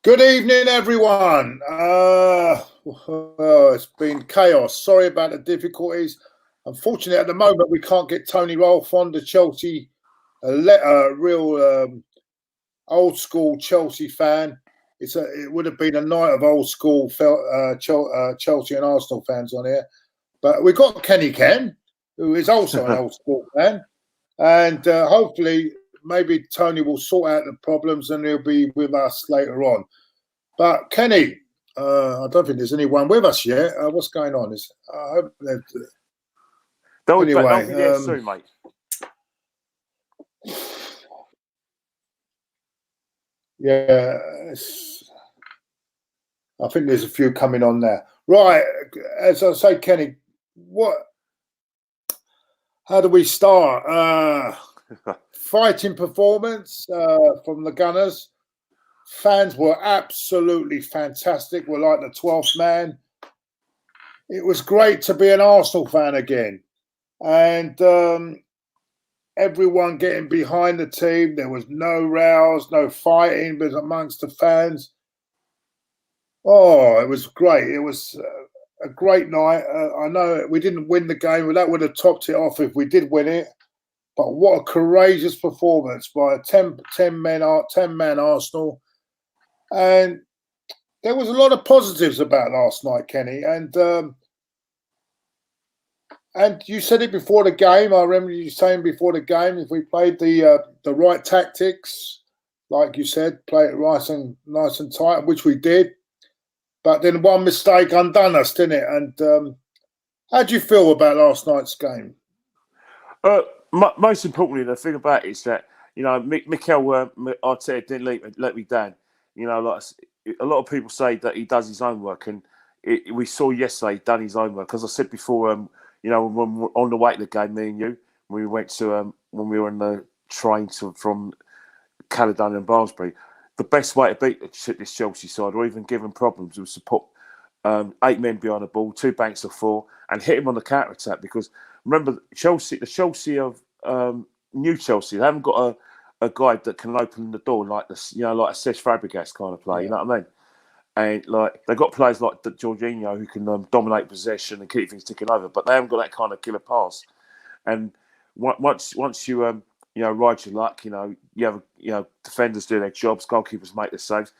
Good evening, everyone. It's been chaos. Sorry about the difficulties. Unfortunately, at the moment, we can't get Tony Rolf on, the Chelsea, real old school Chelsea fan. It would have been a night of old school Chelsea and Arsenal fans on here. But we got Kenny Ken, who is also an old school fan. And hopefully, maybe Tony will sort out the problems and he'll be with us later on. But Kenny, I don't think there's anyone with us yet. What's going on? I hope that. They'll be there soon, mate. Yeah, I think there's a few coming on there. Right, as I say, Kenny, how do we start? Fighting performance from the Gunners. Fans were absolutely fantastic. We're like the 12th man. It was great to be an Arsenal fan again. And everyone getting behind the team. There was no rows, no fighting but amongst the fans. Oh, it was great. It was a great night. I know we didn't win the game, but that would have topped it off if we did win it. But what a courageous performance by a 10-man Arsenal. And there was a lot of positives about last night, Kenny. And you said it before the game. I remember you saying before the game, if we played the right tactics, like you said, play it nice and tight, which we did. But then one mistake undone us, didn't it? And how do you feel about last night's game? Most importantly, the thing about it is that, Mikel Arteta didn't let me down. Like a lot of people say that he does his own work, and we saw yesterday he done his own work. As I said before, when we were on the way to the game, me and you, when we went to when we were on the train from Caledonia and Barnsley, the best way to beat this Chelsea side, or even give them problems, was to put 8 men behind the ball, 2 banks of 4, and hit him on the counter attack. Because remember, the Chelsea of new Chelsea, they haven't got a guy that can open the door like this, like a Cesc Fabregas kind of play. You know what I mean? And like they've got players like Jorginho who can dominate possession and keep things ticking over, but they haven't got that kind of killer pass. And once you ride your luck, you have defenders do their jobs, goalkeepers make their saves.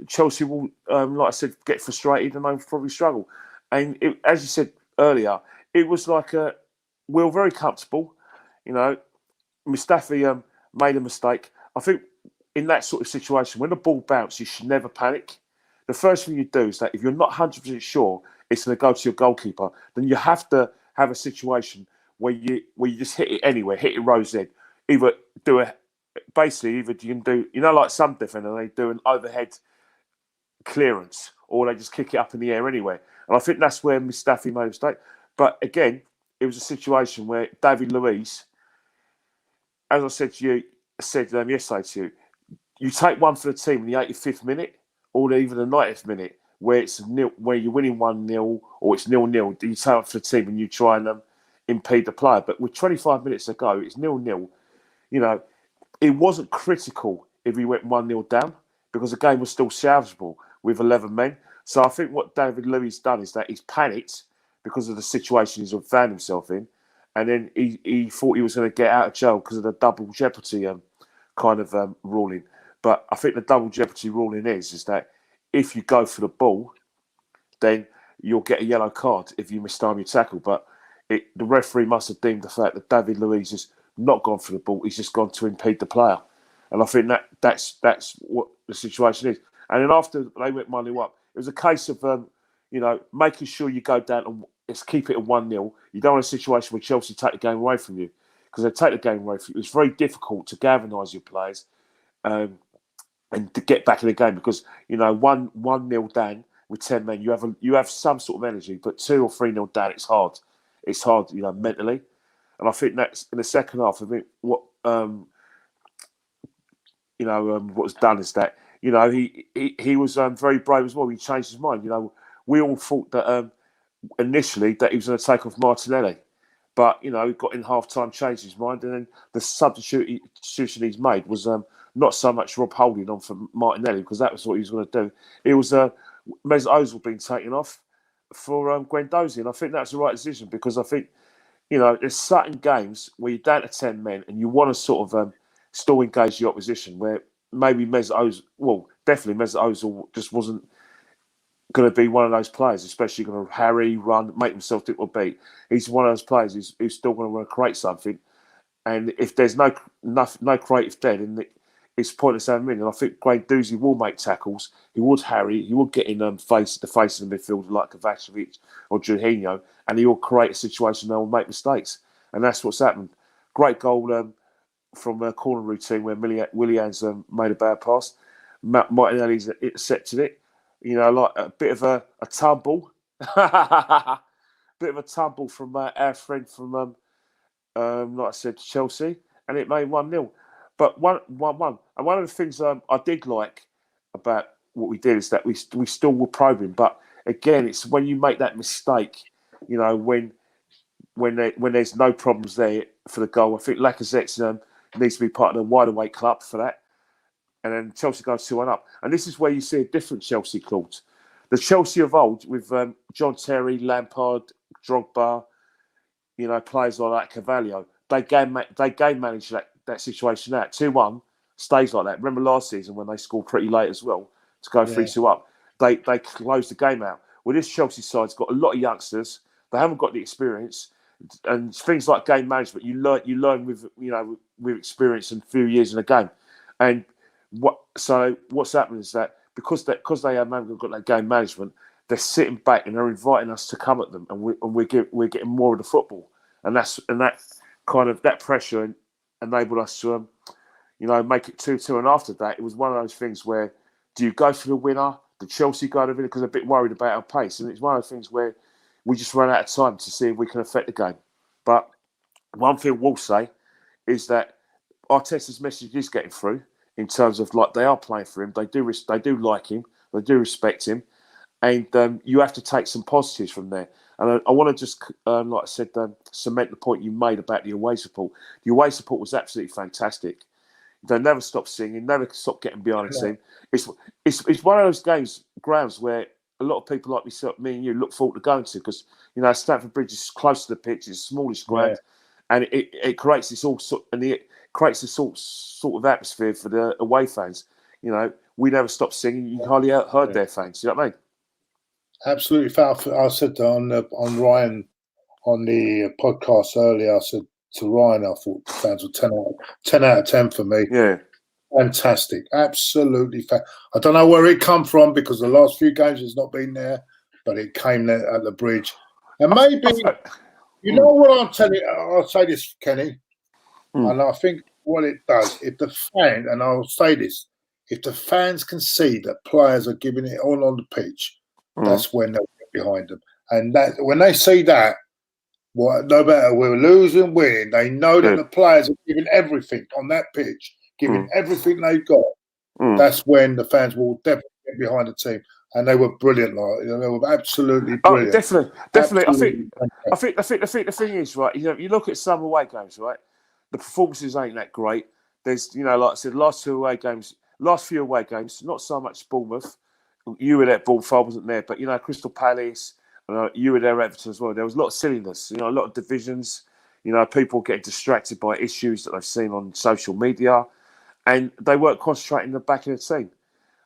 Chelsea will, like I said, get frustrated and they'll probably struggle. And as you said earlier, it was like we were very comfortable. Mustafi made a mistake. I think in that sort of situation, when the ball bounces, you should never panic. The first thing you do is that if you're not 100% sure it's going to go to your goalkeeper, then you have to have a situation where you just hit it anywhere, hit it rose in. Either you can do, like some defender, they do an overhead clearance, or they just kick it up in the air anyway. And I think that's where Mustafi made a mistake. But again, it was a situation where David Luiz, as I said to you, yesterday to you, you take one for the team in the 85th minute or even the 90th minute where it's where you're winning 1-0 or it's 0-0. You take one for the team and you try and impede the player. But with 25 minutes to go, it's 0-0. It wasn't critical if we went 1-0 down because the game was still salvageable with 11 men. So I think what David Luiz done is that he's panicked because of the situation he's found himself in. And then he thought he was going to get out of jail because of the double jeopardy ruling. But I think the double jeopardy ruling is that if you go for the ball, then you'll get a yellow card if you mistime your tackle. But the referee must have deemed the fact that David Luiz has not gone for the ball. He's just gone to impede the player. And I think that's what the situation is. And then after they went 1-0 up, it was a case of making sure you go down and keep it at 1-0. You don't want a situation where Chelsea take the game away from you, because they take the game away from you. It's very difficult to galvanise your players and to get back in the game because 1-0 down with 10 men, you have some sort of energy, but 2 or 3-0 down, it's hard. It's hard, mentally. And I think that's in the second half. I think what was done is that he was very brave as well. He changed his mind. We all thought that initially that he was going to take off Martinelli, but he got in half time, changed his mind, and then the substitution he's made was not so much Rob Holding on for Martinelli, because that was what he was going to do. It was Mesut Ozil being taken off for Guendouzi, and I think that's the right decision, because I think, there's certain games where you're down to 10 men and you want to sort of still engage the opposition, where maybe definitely Mesut Ozil just wasn't going to be one of those players, especially going to harry, run, make himself difficult to beat. He's one of those players who's still going to want to create something. And if there's no creative there, then it's pointless having him in. And I think Guendouzi will make tackles. He would harry. He would get in the face of the midfield like Kovacevic or Jorginho, and he will create a situation they will make mistakes. And that's what's happened. Great goal from a corner routine where Willian's made a bad pass. Martinelli's intercepted it. Like a bit of a tumble. Bit of a tumble from our friend from, like I said, Chelsea, and it made 1-0. But 1-1. And one of the things I did like about what we did is that we still were probing. But again, it's when you make that mistake, when there's no problems there for the goal. I think Lacazette needs to be part of the wide awake club for that. And then Chelsea goes 2-1 up. And this is where you see a different Chelsea, Claude. The Chelsea of old with John Terry, Lampard, Drogba, players like that, Carvalho, they game manage that situation out. 2-1 stays like that. Remember last season when they scored pretty late as well to go 3-2 up? They closed the game out. Well, this Chelsea side's got a lot of youngsters. They haven't got the experience. And things like game management, you learn with experience and a few years in a game. And what's happening is that because they haven't got that game management, they're sitting back and they're inviting us to come at them, and we're getting more of the football, and that kind of that pressure enabled us to make it 2-2. And after that, it was one of those things where, do you go for the winner? Did Chelsea go for the winner because they're a bit worried about our pace? And it's one of those things where we just ran out of time to see if we can affect the game. But one thing we'll say is that Arteta's message is getting through in terms of they are playing for him. They do like him. They do respect him. And you have to take some positives from there. And I want to just, like I said, cement the point you made about the away support. The away support was absolutely fantastic. They never stopped singing, never stopped getting behind the team. It's one of those grounds where a lot of people like me and you look forward to going to, because Stamford Bridge is close to the pitch, it's the smallest ground, and it creates this sort of atmosphere for the away fans. We never stopped singing. You hardly heard their fans. You know what I mean? Absolutely. I said on Ryan on the podcast earlier, I said to Ryan, I thought the fans were 10 out of 10 for me. Yeah. Fantastic. Absolutely. I don't know where it come from, because the last few games it's not been there, but it came there at the bridge. And maybe, know what I'm telling you, I'll say this, Kenny, and I think what it does, if the fan, and I'll say this, if the fans can see that players are giving it all on the pitch, that's when they'll get behind them. And that when they see that, no matter we're losing, winning, they know that the players are giving everything on that pitch, giving everything they've got. That's when the fans will definitely get behind the team. And they were brilliant, they were absolutely brilliant. Definitely. Absolutely. I think the thing is, right, you look at some away games, right, the performances ain't that great. There's, like I said, last few away games, not so much Bournemouth. You were there, Bournemouth, I wasn't there, but Crystal Palace, you were there, Everton as well. There was a lot of silliness, a lot of divisions, people getting distracted by issues that they've seen on social media, and they weren't concentrating in the back of the team.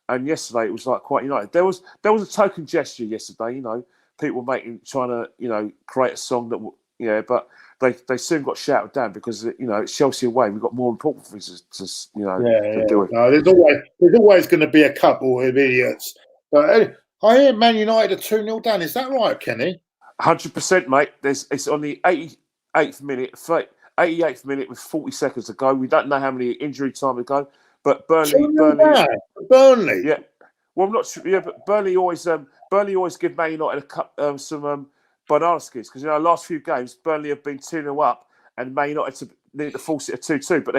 And yesterday it was quite united. There was a token gesture yesterday, people trying to create a song that but they soon got shouted down, because it's Chelsea away. We've got more important things to do it. No, there's always going to be a couple of idiots. But I hear Man United are 2-0 down. Is that right, Kenny? 100%, mate. It's on the 88th minute with 40 seconds to go. We don't know how many injury time to go. But Burnley. Yeah. Well, I'm not sure. Yeah, but Burnley always give Man United some banana skins, because last few games Burnley have been 2-0 up, and Man United need to force it to 2-2. But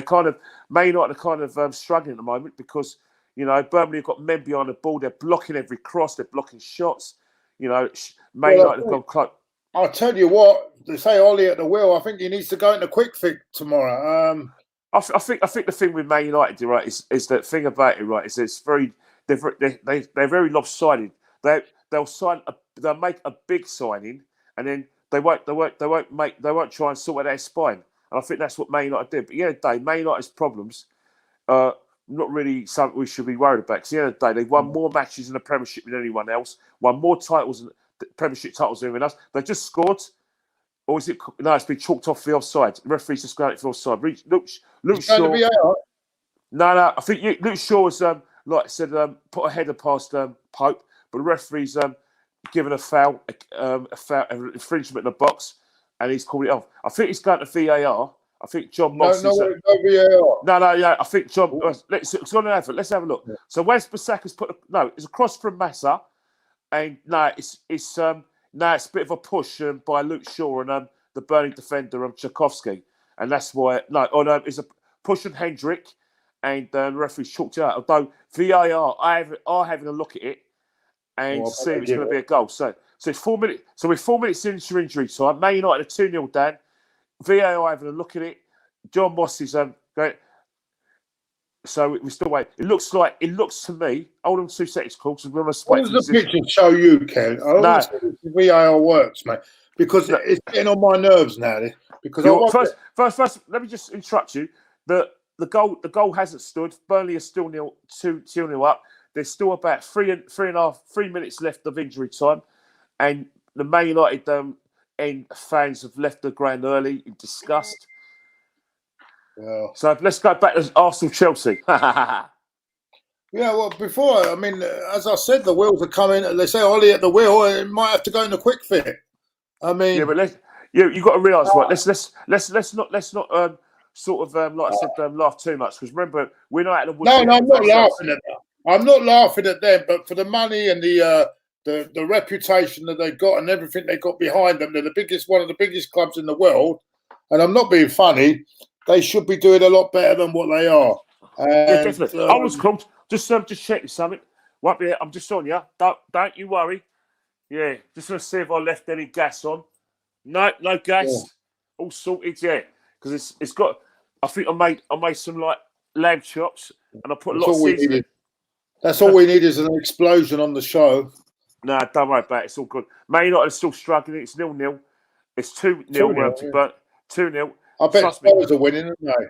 Man United are kind of struggling at the moment, because Burnley have got men behind the ball. They're blocking every cross. They're blocking shots. Man United have gone close. I'll tell you what, they say Ollie at the wheel. I think he needs to go into quick fix tomorrow. I think the thing with Man United, right, is that thing about it, right, is it's very they're very lopsided. They'll make a big signing, and then they won't try and sort out their spine. And I think that's what Man United did. But at the end of the day, Man United's problems are not really something we should be worried about. Because at the end of the day, they've won more matches in the Premiership than anyone else, won more titles, Premiership titles than anyone else. They just scored. Or is it? No, it's been chalked off for the offside. The referee's just going for offside. Luke Shaw. No. I think Luke Shaw was, like I said, put a header past Pope, but the referee's given a foul, an infringement in the box, and he's called it off. I think he's going to VAR. I think John Moss. No VAR. No. Yeah, I think John. Let's have a look. Yeah. So Wes Bissaka's it's a cross from Massa, and it's a bit of a push by Luke Shaw and the Burnley defender Tchaikovsky, and that's why it's a push from Hendrick, and the referee's chalked it out. Although VAR are having a look at it and see if it's going to be a goal. So it's 4 minutes. So we're 4 minutes into injury time. Man United are 2-0 down. VAR having a look at it. John Moss is going. So we still wait. It looks to me. Hold on 2 seconds, Claude. What does the picture show you, Ken? I don't see if the VAR works, mate, because it's getting on my nerves now. Because first, let me just interrupt you. The goal hasn't stood. Burnley are still 2-0 up. There's still about 3 minutes left of injury time, and the Man United fans have left the ground early in disgust. Yeah. So let's go back to Arsenal-Chelsea. Yeah, well, before, I mean, as I said, the wheels are coming. They say Ollie at the wheel, it might have to go in the quick fit. I mean, yeah, but you've got to realise, right? Let's not like I said, laugh too much, because remember, we're not at the. No, I'm not laughing at that. I'm not laughing at them, but for the money and the reputation that they've got and everything they got behind them, they're one of the biggest clubs in the world. And I'm not being funny. They should be doing a lot better than what they are. Yeah, definitely. I was clumped. Just checking something. Won't be. I'm just on you. Don't you worry. Yeah, just gonna see if I left any gas on. No gas. Yeah. All sorted. Yeah, because it's got. I think I made some like lamb chops, and I put a lot of seasoning. That's all we need is an explosion on the show. No, don't worry about it. It's all good. Man United is still struggling. It's 0-0. It's 2-0 to Burn. 2-0. I bet Spurs are winning, aren't they?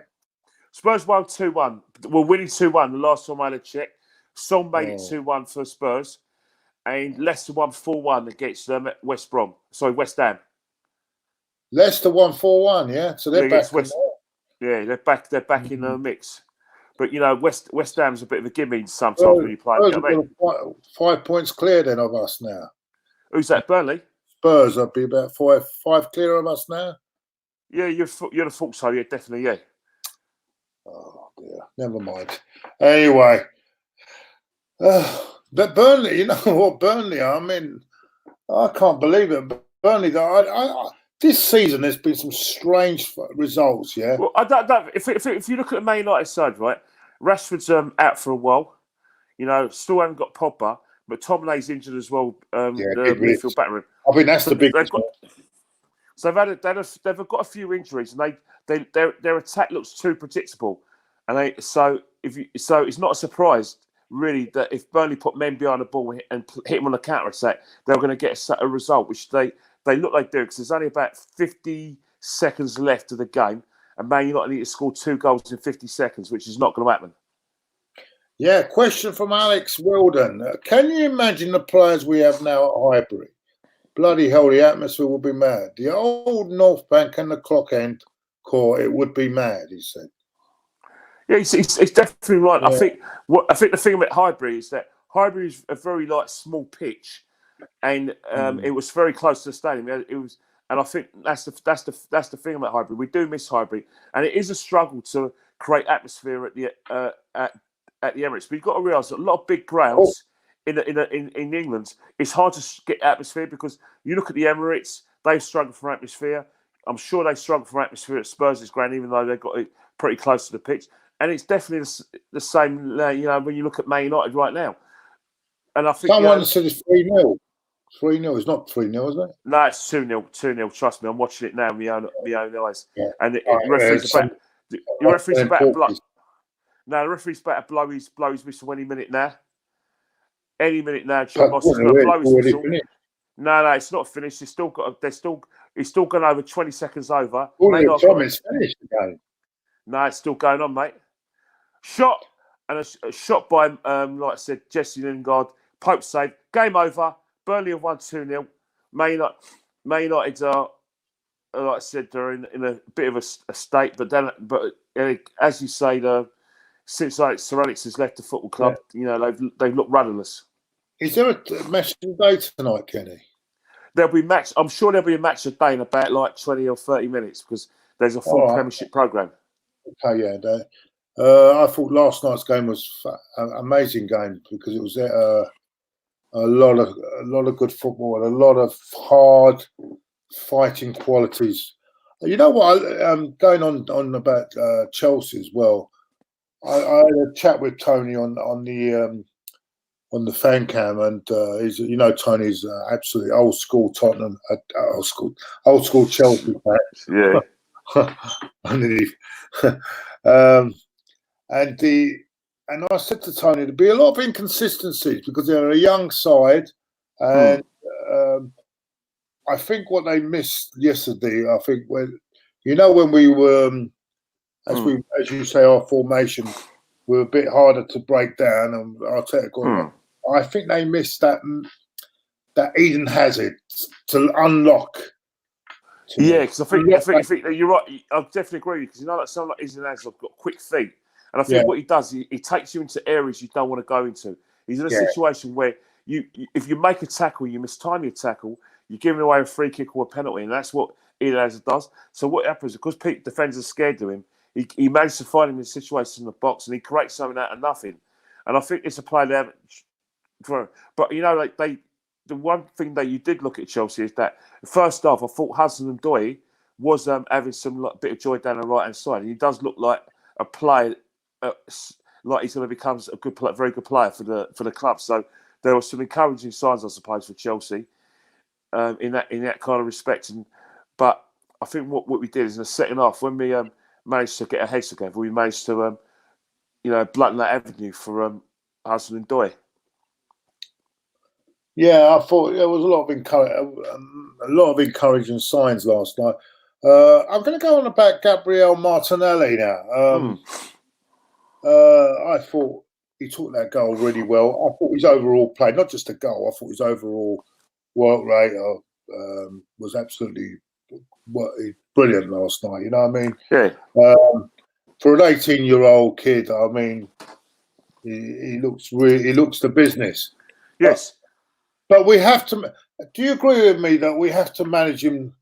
Spurs won 2-1. We're winning 2-1 the last time I had a check. Son made it 2-1 for Spurs. And Leicester won 4-1 against them at West Ham. Leicester won 4-1, yeah? So they're back. They're back in the mix. But, you know, West Ham's a bit of a gimme sometimes when you play. Spurs are 5 points clear then of us now. Who's that, Burnley? Spurs will be about five clear of us now. Yeah, you'd have thought so. Yeah, definitely, yeah. Oh, dear. Never mind. Anyway. But Burnley, you know what? Burnley, I mean, I can't believe it. Burnley, this season, there's been some strange results, yeah? Well, I don't if you look at the Man United side, right, Rashford's out for a while. You know, still haven't got Pogba, but Tomlay's injured as well. The midfield backroom. I think that's the big one. So they've got a few injuries, and their attack looks too predictable, and so it's not a surprise really that if Burnley put men behind the ball and hit them on the counter attack, they're going to get a result, which they look like they do, because there's only about 50 seconds left of the game, and Man United need to score 2 goals in 50 seconds, which is not going to happen. Yeah, question from Alex Wilden. Can you imagine the players we have now at Highbury? Bloody hell, the atmosphere will be mad. The old North Bank and the Clock End core, it would be mad, he said. Yeah, it's definitely right. Yeah. I think the thing about Highbury is that Highbury is a very small pitch, and it was very close to the stadium. It was, and I think that's the thing about Highbury. We do miss Highbury, and it is a struggle to create atmosphere at the Emirates. But you've got to realise that a lot of big grounds in England, it's hard to get atmosphere, because you look at the Emirates, they struggle for atmosphere. I'm sure they struggle for atmosphere at Spurs' ground, even though they've got it pretty close to the pitch. And it's definitely the same, when you look at Man United right now. And I think someone said it's 3-0. 3-0. It's not 3-0, is it? No, it's 2-0. 2-0. Trust me, I'm watching it now with my own eyes. Yeah. And the referee's about. The referee's about to blow. No, the referee's about to blow his whistle any minute now. Any minute now, John Moss is going to blow his whistle. No, it's not finished. It's still gone over 20 seconds over. It's finished again. No, it's still going on, mate. Shot and a shot by like I said, Jesse Lingard. Pope save. Game over. Burnley have won 2-0. Man United are, like I said, they're in a bit of a state. But as you say, since Sir Alex has left the football club, they've looked rudderless. Is there a match today tonight, Kenny? There'll be match. I'm sure there'll be a match a day in about like 20 or 30 minutes because there's a full Premiership programme. Okay, yeah. I thought last night's game was an amazing game because it was a lot of good football and a lot of hard fighting qualities. You know what? Going on about Chelsea as well. I had a chat with Tony on the fan cam, and he's Tony's absolutely old school Tottenham, old school Chelsea fan. Yeah. And I said to Tony, there'd be a lot of inconsistencies because they're a young side, and I think what they missed yesterday. I think when we were, as you say, our formation were a bit harder to break down, and Arteta I think they missed that Eden Hazard to unlock. Yeah, because I think you're right. I definitely agree because that someone like Eden Hazard's got quick feet, and I think what he does, he takes you into areas you don't want to go into. He's in a situation where if you make a tackle, you mistime your tackle, you're giving away a free kick or a penalty, and that's what Eden Hazard does. So what happens because defenders are scared of him, he managed to find him in situations in the box, and he creates something out of nothing. And I think it's a play they haven't. But the one thing that you did look at Chelsea is that first half, I thought Hudson-Odoi was having some bit of joy down the right hand side. And he does look like a player, like he's going to become a very good player for the club. So there were some encouraging signs, I suppose, for Chelsea in that kind of respect. But I think what we did is in the second half when we managed to get our heads together, we managed to blunt that avenue for Hudson-Odoi. Yeah, I thought there was a lot of encouraging signs last night. I'm going to go on about Gabriel Martinelli now. I thought he took that goal really well. I thought his overall play, not just a goal, I thought his overall work rate was absolutely brilliant last night. You know what I mean? Yeah. For an 18-year-old kid, I mean, he looks the business. Yes. But we have to. Do you agree with me that we have to manage him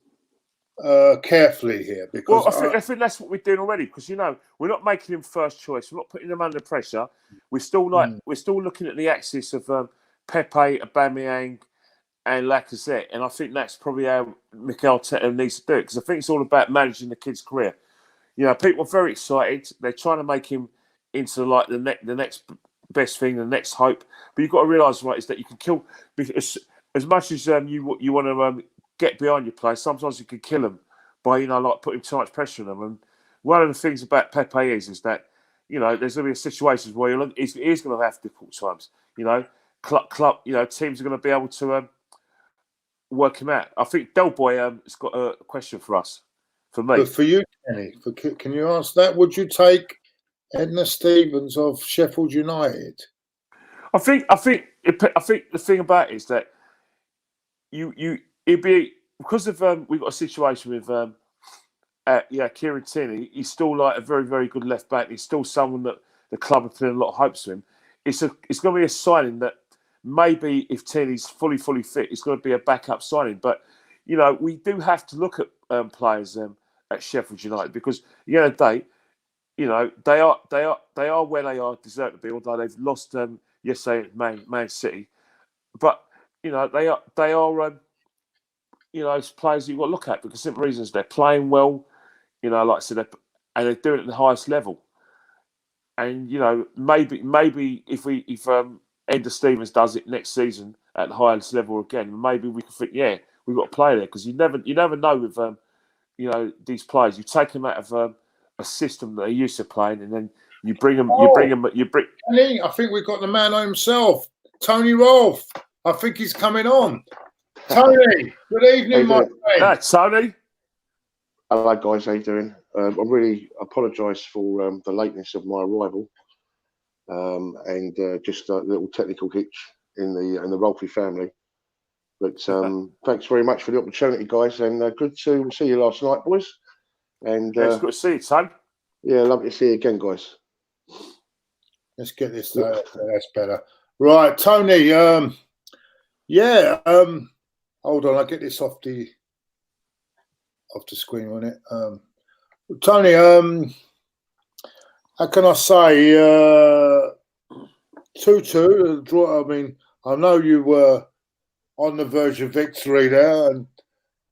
carefully here? Because I think that's what we're doing already. Because we're not making him first choice. We're not putting him under pressure. We're still looking at the axis of Pepe, Aubameyang, and Lacazette. And I think that's probably how Mikel Arteta needs to do it. Because I think it's all about managing the kid's career. People are very excited. They're trying to make him into like the next best thing, the next hope. But you've got to realise, right, is that you can kill as much as you want to get behind your players. Sometimes you can kill them by like putting too much pressure on them. And one of the things about Pepe is that there's going to be situations where he's going to have difficult times. Club, teams are going to be able to work him out. I think Del Boy has got a question for us, for me. But for you, Kenny, can you answer that? Would you take Edna Stevens of Sheffield United? I think the thing about it is that it'd be because of we've got a situation with Kieran Tierney. He's still like a very, very good left back. He's still someone that the club are putting a lot of hopes to him. It's going to be a signing that maybe if Tierney's fully fit, it's going to be a backup signing. But we do have to look at players at Sheffield United because at the end of the day, they are where they are deserve to be. Although they've lost yesterday at Man City, but they are it's players you've got to look at because simple reasons they're playing well. Like I said, and they're doing it at the highest level. And maybe if Enda Stevens does it next season at the highest level again, maybe we can think, we've got to play there because you never know with these players. You take them out of a system that they're used to playing, and then you bring them. Tony, I think we've got the man himself, Tony Rolf. I think he's coming on. Tony, good evening, my friend. Tony. Hello, guys. How you doing? I really apologise for the lateness of my arrival, and just a little technical hitch in the Rolfie family. But thanks very much for the opportunity, guys, and good to see you last night, boys. And it's good to see you, son. Yeah, lovely to see you again, guys. Let's get this. That's better. Right, Tony. Hold on. I'll get this off the screen on it. Tony, how can I say? 2-2 draw. I mean, I know you were on the verge of victory there. And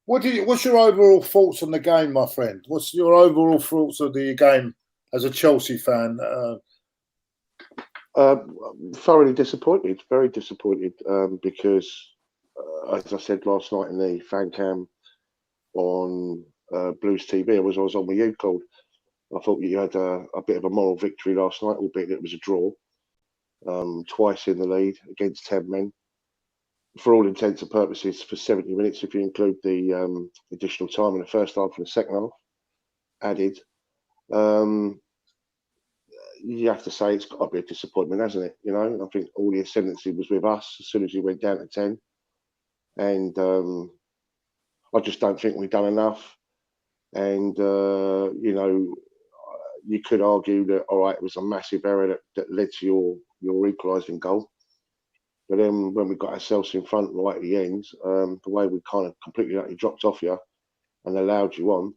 what's your overall thoughts on the game, my friend? What's your overall thoughts of the game as a Chelsea fan? Thoroughly disappointed, very disappointed, because as I said last night in the fan cam on Blues TV, I was on with you, Claude. I thought you had a bit of a moral victory last night, albeit it was a draw. Twice in the lead against 10 men. For all intents and purposes, for 70 minutes, if you include the additional time in the first half and the second half added. You have to say it's got to be a disappointment, hasn't it? You know, I think all the ascendancy was with us as soon as you went down to 10. And I just don't think we've done enough. And, you know, you could argue that, all right, it was a massive error that led to your equalising goal. But then when we got ourselves in front right at the end, the way we kind of completely dropped off you and allowed you on.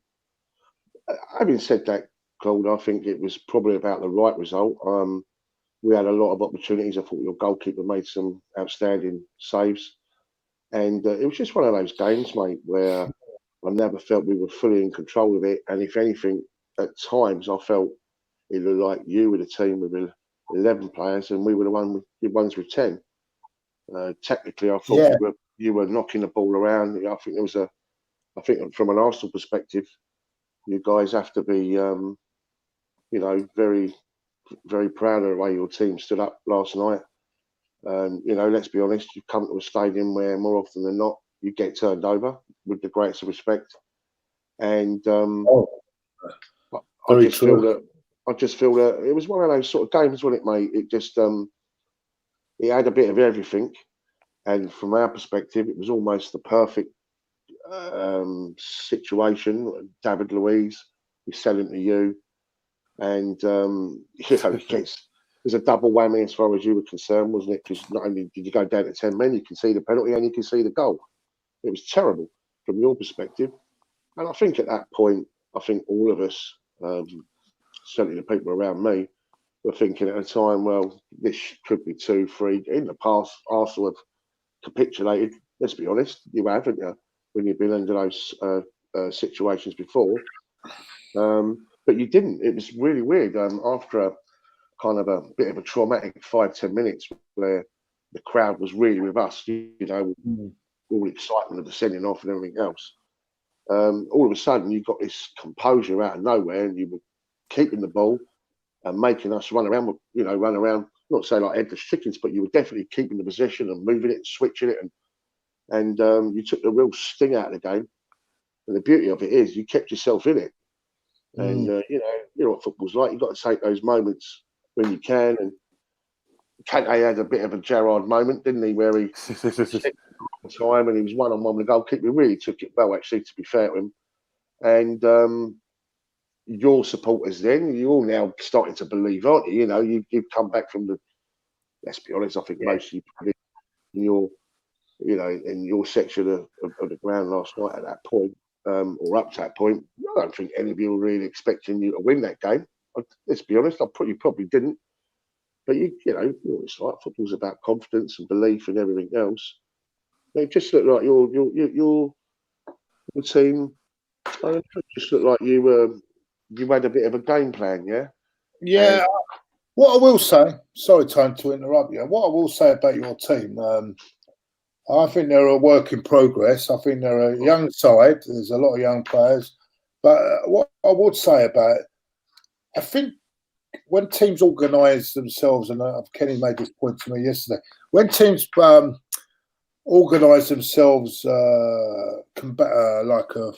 Having said that, Claude, I think it was probably about the right result. We had a lot of opportunities. I thought your goalkeeper made some outstanding saves. And it was just one of those games, mate, where I never felt we were fully in control of it. And if anything, at times I felt it looked like you were the team with 11 players and we were the ones with 10. Technically, I thought you were knocking the ball around. I think I think from an Arsenal perspective, you guys have to be, you know, very, very proud of the way your team stood up last night. You know, let's be honest, you come to a stadium where more often than not, you get turned over with the greatest respect. And I just feel that it was one of those sort of games, wasn't it, mate? It just, it had a bit of everything. And from our perspective, it was almost the perfect situation. David Luiz, we sell him to you. And, you know, it was a double whammy as far as you were concerned, wasn't it? Because not only did you go down to 10 men, you can see the penalty and you can see the goal. It was terrible from your perspective. And I think at that point, I think all of us, certainly the people around me, were thinking at the time, well, this could be 2-3. In the past, Arsenal have capitulated. Let's be honest, you have, haven't you, when you've been under those situations before. But you didn't. It was really weird. After a kind of a bit of a traumatic 5-10 minutes where the crowd was really with us, you know, all the excitement of the sending off and everything else. All of a sudden, you got this composure out of nowhere, and you were keeping the ball and making us run around. You know, not say like headless chickens, but you were definitely keeping the possession and moving it, and switching it, and you took the real sting out of the game. And the beauty of it is, you kept yourself in it. And you know what football's like. You've got to take those moments when you can. And Kante had a bit of a Gerrard moment, didn't he? Where he time and he was one-on-one with the goalkeeper. He really took it well, actually, to be fair to him. And your supporters then, you're all now starting to believe, aren't you? You know, you've come back from the, let's be honest, I think most of you in your, you know, in your section of the ground last night at that point, or up to that point. I don't think any of you were really expecting you to win that game. Let's be honest, you probably didn't. But you know it's like football's about confidence and belief and everything else. It just looked like your team. It just looked like you had a bit of a game plan, yeah. Yeah. What I will say, sorry, Tony, to interrupt you. What I will say about your team, I think they're a work in progress. I think they're a young side. There's a lot of young players. But what I would say about it, I think when teams organise themselves, and Kenny made this point to me yesterday, when teams organise themselves like a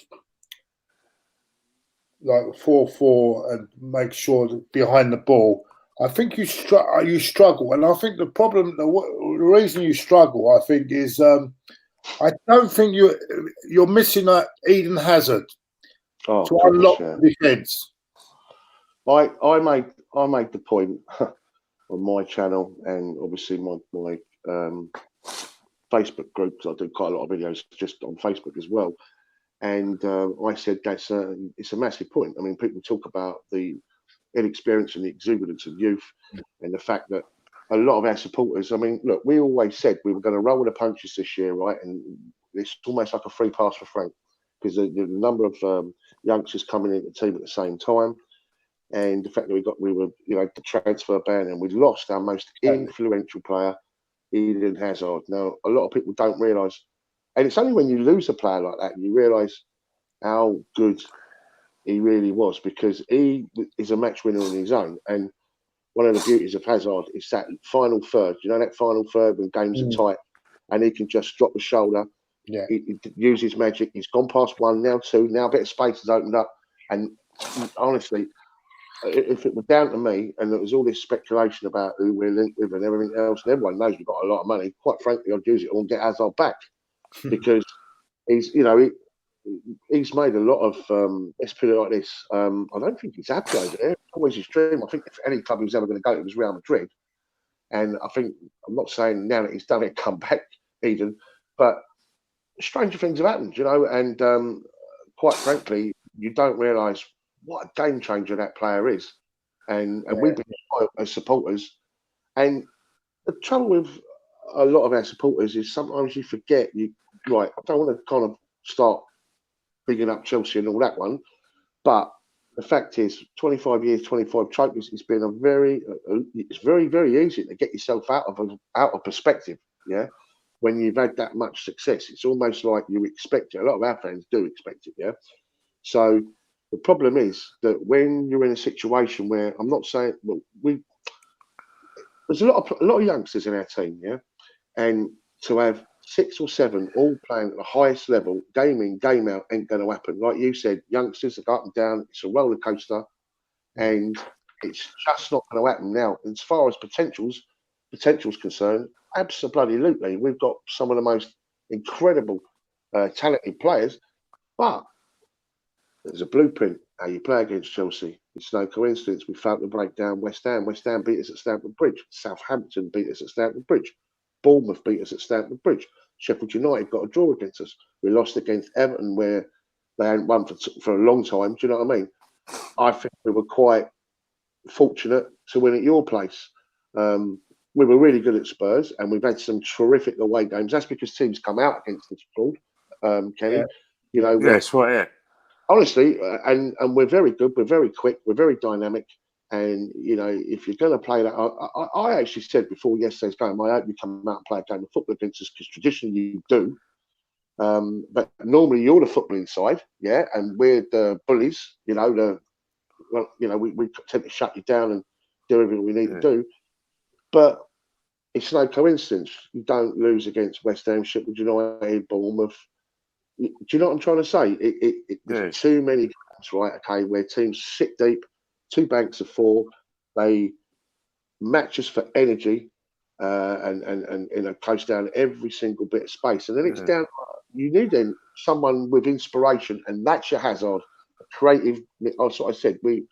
4-4 and make sure that behind the ball, I think you struggle, and I think the problem, the reason you struggle, I think, is I don't think you're missing that Eden Hazard to unlock the defence. I made the point on my channel and obviously my Facebook group, because I do quite a lot of videos just on Facebook as well. And I said it's a massive point. I mean, people talk about the inexperience and the exuberance of youth, and the fact that a lot of our supporters. I mean, look, we always said we were going to roll with the punches this year, right? And it's almost like a free pass for Frank, because the number of youngsters coming into the team at the same time, and the fact that we were the transfer ban, and we lost our most influential player, Eden Hazard. Now, a lot of people don't realise, and it's only when you lose a player like that you realise how good he really was, because he is a match winner on his own. And one of the beauties of Hazard is that final third. That final third when games are tight, and he can just drop the shoulder. Yeah, he uses magic. He's gone past one, now two, now a bit of space has opened up. And honestly, if it were down to me, and there was all this speculation about who we're linked with and everything else, and everyone knows we've got a lot of money, quite frankly, I'd use it all and get Hazard back, because he's he's made a lot of, let's put it like this, I don't think he's happy over there. It's always his dream. I think if any club he was ever going to go to was Real Madrid. And I think, I'm not saying now that he's done it, come back, Eden, but stranger things have happened, and quite frankly, you don't realise what a game changer that player is. And we've been spoiled as supporters. And the trouble with a lot of our supporters is sometimes you forget, I don't want to kind of start bigging up Chelsea and all that one, but the fact is, 25 years, 25 trophies, it's been it's very, very easy to get yourself out of perspective, yeah? When you've had that much success, it's almost like you expect it. A lot of our fans do expect it, yeah? So the problem is that when you're in a situation where, I'm not saying, there's a lot of youngsters in our team, yeah? And to have 6 or 7 all playing at the highest level, game in, game out, ain't going to happen. Like you said, youngsters that go up and down, it's a roller coaster, and it's just not going to happen. Now, as far as potential's concerned, absolutely, we've got some of the most incredible, talented players, but there's a blueprint how you play against Chelsea. It's no coincidence we failed to break down West Ham. West Ham beat us at Stamford Bridge. Southampton beat us at Stamford Bridge. Bournemouth beat us at Stamford Bridge. Sheffield United got a draw against us. We lost against Everton, where they hadn't won for a long time. Do you know what I mean? I think we were quite fortunate to win at your place. We were really good at Spurs, and we've had some terrific away games. That's because teams come out against us, Claude, Kenny. Yeah, that's right, yeah. Honestly, and we're very good. We're very quick. We're very dynamic. And, if you're going to play that, I actually said before yesterday's game, I hope you come out and play a game of football against us, because traditionally you do. But normally you're the footballing side, yeah, and we're the bullies, we tend to shut you down and do everything we need to do. But it's no coincidence. You don't lose against West Ham, Sheffield United, Bournemouth. Do you know what I'm trying to say? There's too many games, right? Okay, where teams sit deep, 2 banks of 4, they match us for energy, and close down every single bit of space. And then it's down. You need then someone with inspiration, and that's your Hazard, a creative. That's what I said. We're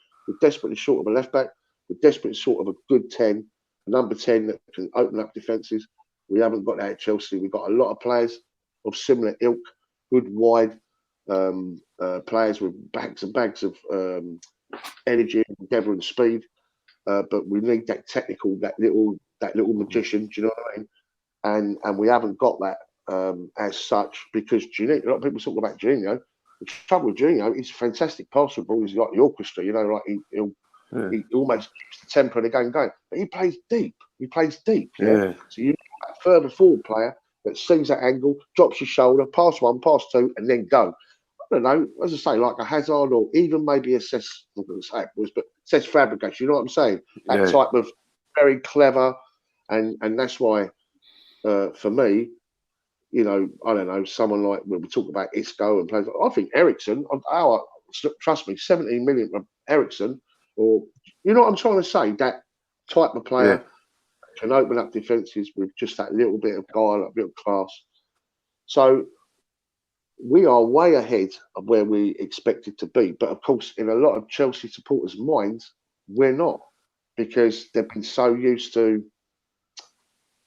desperately short of a left back. We're desperately short of a good 10, a number 10 that can open up defences. We haven't got that at Chelsea. We've got a lot of players of similar ilk, good wide players with bags and bags of energy, endeavour, and speed. But we need that technical, that little magician. Do you know what I mean? And we haven't got that as such, because a lot of people talk about Jorginho. The trouble with Jorginho, he's a fantastic passer of the ball. He's like the orchestra, like he almost keeps the tempo of the game going. But he plays deep. Yeah. So you need that further forward player that sees that angle, drops his shoulder, pass 1, pass 2, and then go. don't know, as I say, like a Hazard or even maybe a Cesc, I'm not going to say it was, but Cesc Fabregas, you know what I'm saying? That Yeah. type of very clever, and that's why, for me, you know, I don't know, someone like when we talk about Isco and players, I think Ericsson, trust me, 17 million from Ericsson, or you know what I'm trying to say, that type of player can open up defences with just that little bit of guile, a bit of class. So we are way ahead of where we expected to be. But of course, in a lot of Chelsea supporters' minds, we're not, because they've been so used to,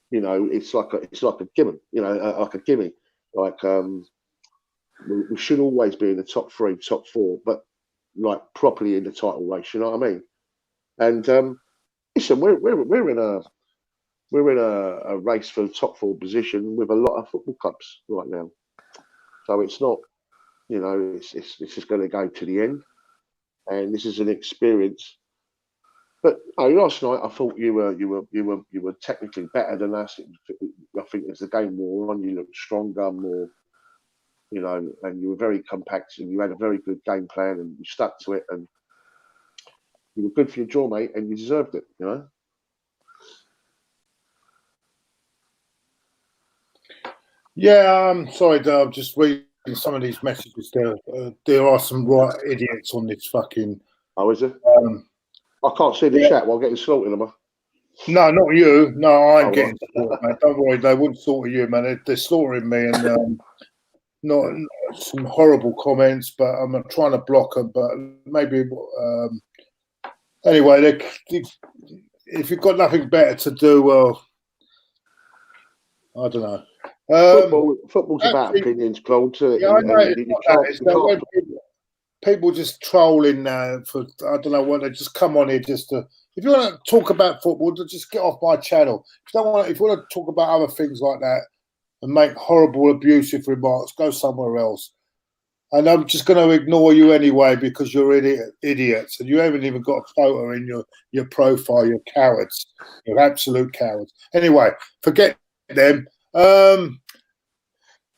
you know, it's like a given, you know, like a gimme. Like we should always be in the top 3, top 4, but like properly in the title race. You know what I mean? And listen, we're in a race for the top 4 position with a lot of football clubs right now. So it's not, you know, it's just going to go to the end, and this is an experience. But last night I thought you were technically better than us. I think as the game wore on, you looked stronger, more, you know, and you were very compact, and you had a very good game plan, and you stuck to it, and you were good for your draw, mate, and you deserved it, you know. Yeah, I'm sorry, Dave, I'm just reading some of these messages there. There are some right idiots on this fucking. Oh, is it? I can't see the chat while getting slaughtered, am I? No, not you. No, I'm Oh, getting slaughtered, mate. Don't worry, they wouldn't slaughter you, man. They're slaughtering me, and not some horrible comments, but I'm trying to block them. But maybe anyway, if you've got nothing better to do, well, I don't know. Football's about opinions, Claude. Yeah, I know. People just trolling for I don't know what, they just come on here just to. If you want to talk about football, just get off my channel. If you want to talk about other things like that and make horrible, abusive remarks, go somewhere else. And I'm just going to ignore you anyway because you're idiots, and you haven't even got a photo in your profile. You're cowards. You're absolute cowards. Anyway, forget them.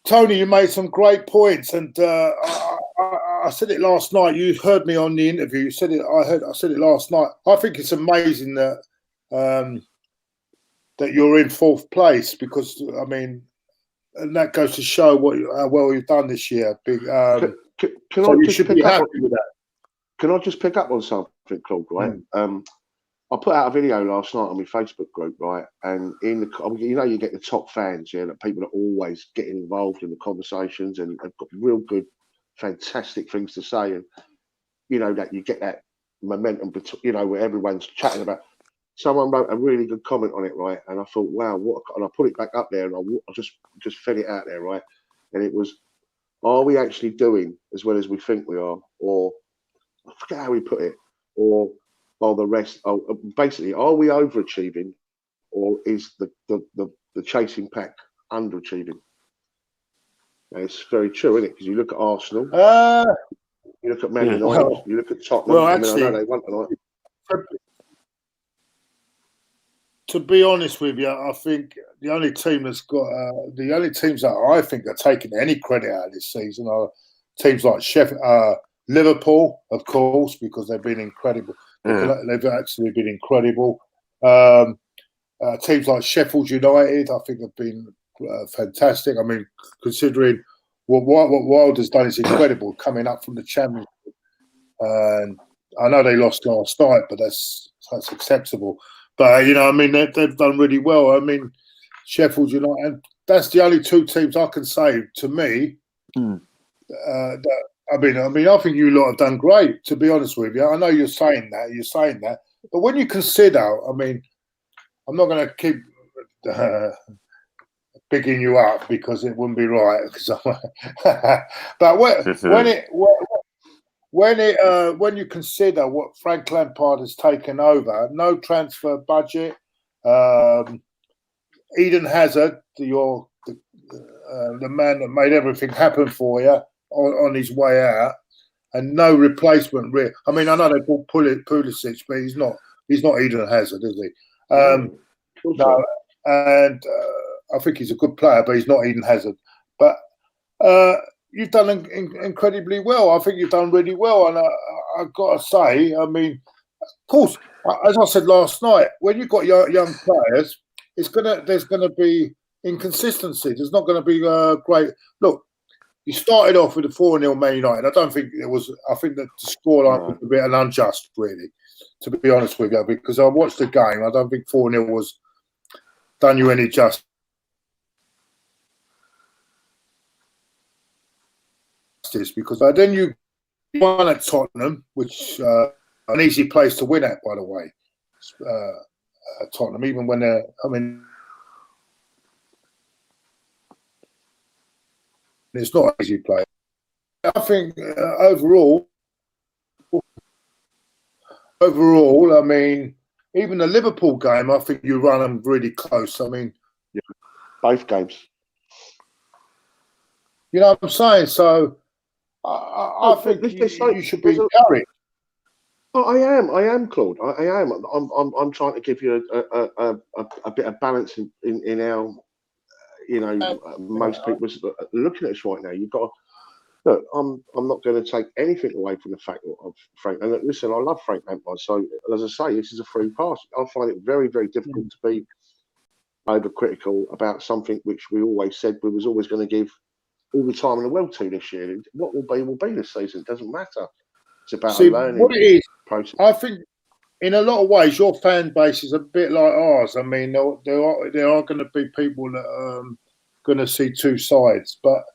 Tony, you made some great points, and I said it last night. You heard me on the interview. You said it. I said it last night. I think it's amazing that that you're in 4th place, because I mean, and that goes to show how well you've done this year. Big. So you should be happy with that. Can I just pick up on something, Claude? Right. I put out a video last night on my Facebook group, right? And you get the top fans, that people are always getting involved in the conversations and have got real good, fantastic things to say, and that you get that momentum, where everyone's chatting about. Someone wrote a really good comment on it, right? And I thought, wow, and I put it back up there, and I just fed it out there, right? And it was, are we actually doing as well as we think we are, or I forget how he put it, or the rest? Basically, are we overachieving, or is the chasing pack underachieving? And it's very true, isn't it? Because you look at Arsenal, you look at Man United, you look at Tottenham. Well, actually, I know they won tonight. To be honest with you, I think the only team that's got the only teams that I think are taking any credit out of this season are teams like Liverpool, of course, because they've been incredible. They've actually been incredible. Teams like Sheffield United, I think, have been fantastic. I mean, considering what Wilder's done, is incredible, coming up from the Championship. And I know they lost last night, but that's acceptable. But I mean, they've done really well. I mean, Sheffield United, and that's the only 2 teams I can say to me. I think you lot have done great. To be honest with you, I know you're saying that, but when you consider, I mean, I'm not going to keep bigging you up because it wouldn't be right. But when you consider what Frank Lampard has taken over, no transfer budget, Eden Hazard, the man that made everything happen for you on his way out, and no replacement. I mean, I know they bought Pulisic, but he's not Eden Hazard, is he? No, and I think he's a good player, but he's not Eden Hazard. But you've done incredibly well. I think you've done really well, and I've got to say, I mean, of course, as I said last night, when you've got young players, there's gonna be inconsistency. There's not going to be great. Look, you started off with a 4-0 Man United. I don't think it was. I think that the scoreline was a bit unjust, really, to be honest with you, because I watched the game. I don't think 4-0 was done you any justice, because then you won at Tottenham, which an easy place to win at, by the way. Tottenham, even when they're, I mean, it's not an easy play. I think overall, I mean, even the Liverpool game, I think you run them really close. I mean, yeah, both games. You know what I'm saying? So I think you should be encouraged. Oh, I am, Claude. I am. I'm trying to give you a bit of balance in our, you know, most people looking at us right now. You've got to, look. I'm not going to take anything away from the fact of Frank. And listen, I love Frank Lampard. So as I say, this is a free pass. I find it very, very difficult to be overcritical about something which we always said we was always going to give all the time in the world to this year. What will be this season. It doesn't matter. It's about a learning what it is process. I think in a lot of ways your fan base is a bit like ours. I mean, there are going to be people that are going to see two sides, but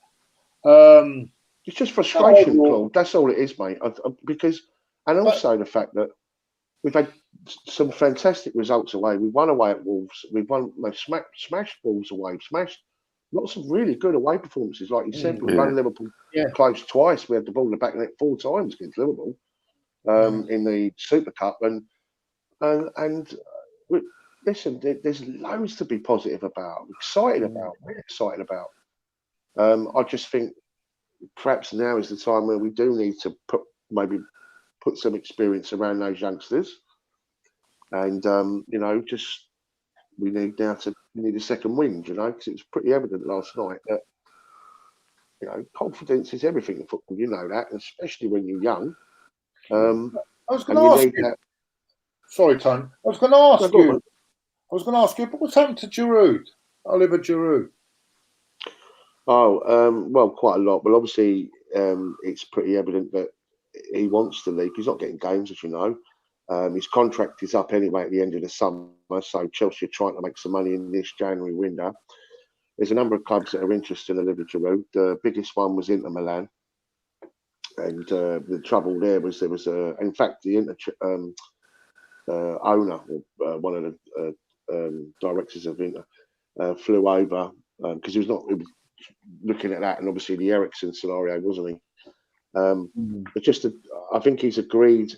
it's just frustration, Claude. That's all it is, mate. Also the fact that we've had some fantastic results away. We won away at Wolves. We've smashed Wolves away. Smashed lots of really good away performances, like you said. We've run Liverpool close twice. We had the ball in the back net 4 times against Liverpool in the Super Cup, and listen, there's loads to be positive about, excited about, really excited about. I just think perhaps now is the time where we do need to put some experience around those youngsters, and you know, just we need a second wind, you know, because it was pretty evident last night that, you know, confidence is everything in football. You know that, especially when you're young. I was going to ask you. Sorry, Tony. I was going to ask you. But what's happened to Giroud, Oliver Giroud? Oh, well, quite a lot. But obviously, it's pretty evident that he wants to leave. He's not getting games, as you know. His contract is up anyway at the end of the summer, so Chelsea are trying to make some money in this January window. There's a number of clubs that are interested in Oliver Giroud. The biggest one was Inter Milan, and the trouble there was in fact, the Inter owner, or one of the directors of Inter, flew over because he was looking at that, and obviously the Eriksen scenario, wasn't he? But I think he's agreed.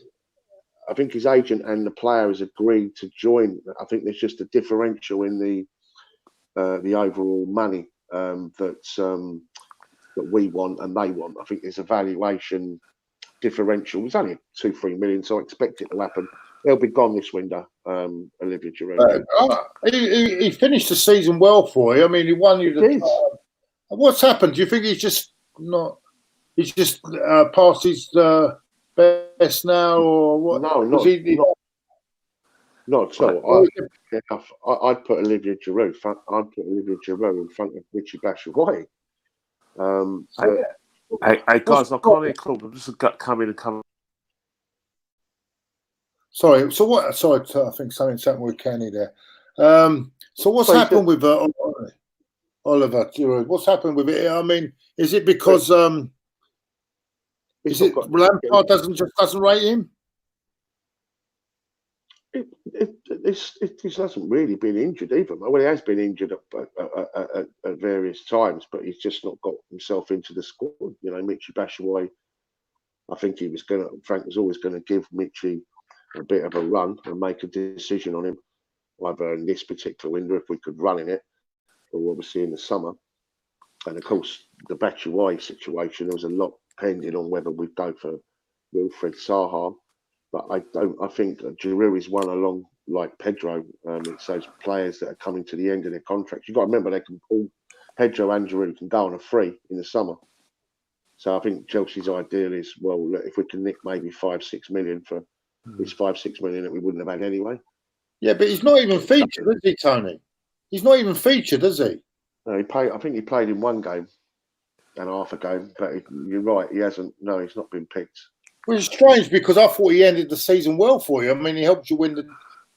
I think his agent and the player has agreed to join. I think there's just a differential in the overall money that we want and they want. I think there's a valuation differential. It's only 2-3 million, so I expect it to happen. They'll be gone this window. Olivier Giroud. He finished the season well for you. I mean, he won you the. What's happened? Do you think he's just not? He's just past his best now, or what? No, not at all. I'd put Olivier Giroud. I'd put Olivier Giroud in front of Richie Batshuayi. Hey guys, I can't hear Claude. I'm just come in and come. Sorry. So what? Sorry, I think something's happened with Kenny there. So what's happened with Oliver Giroud? What's happened with it? I mean, is it because Lampard doesn't rate him? He hasn't really been injured either. Well, he has been injured at various times, but he's just not got himself into the squad. You know, Michy Batshuayi, I think Frank was always going to give Michy a bit of a run and make a decision on him, either in this particular window, if we could run in it, or obviously in the summer. And of course, the Batshuayi situation, there was a lot pending on whether we'd go for Wilfred Zaha. But I think Giroud is one along like Pedro. It's those players that are coming to the end of their contracts. You've got to remember Pedro and Giroud can go on a free in the summer. So I think Chelsea's ideal is, well, look, if we can nick maybe 5-6 million for this 5-6 million that we wouldn't have had anyway. Yeah, but he's not even featured, is he, Tony? He's not even featured, is he? No, I think he played in one game and half a game, but you're right, he hasn't. No, he's not been picked. Which is strange because I thought he ended the season well for you. I mean, he helped you win the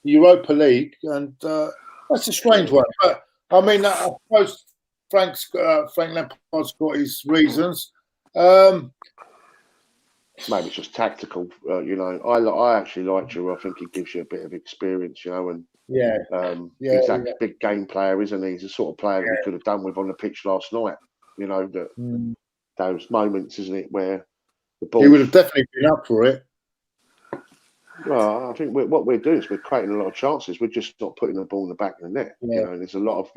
Europa League, and that's a strange one. But I mean, I suppose Frank Lampard's got his reasons. Maybe it's just tactical. I actually like you. I think he gives you a bit of experience, and he's that big game player, isn't he? He's the sort of player that we could have done with on the pitch last night. Those moments, isn't it, where the ball. He would have definitely been up for it. Well, I think what we're doing is we're creating a lot of chances. We're just not putting the ball in the back of the net. Yeah. There's a lot of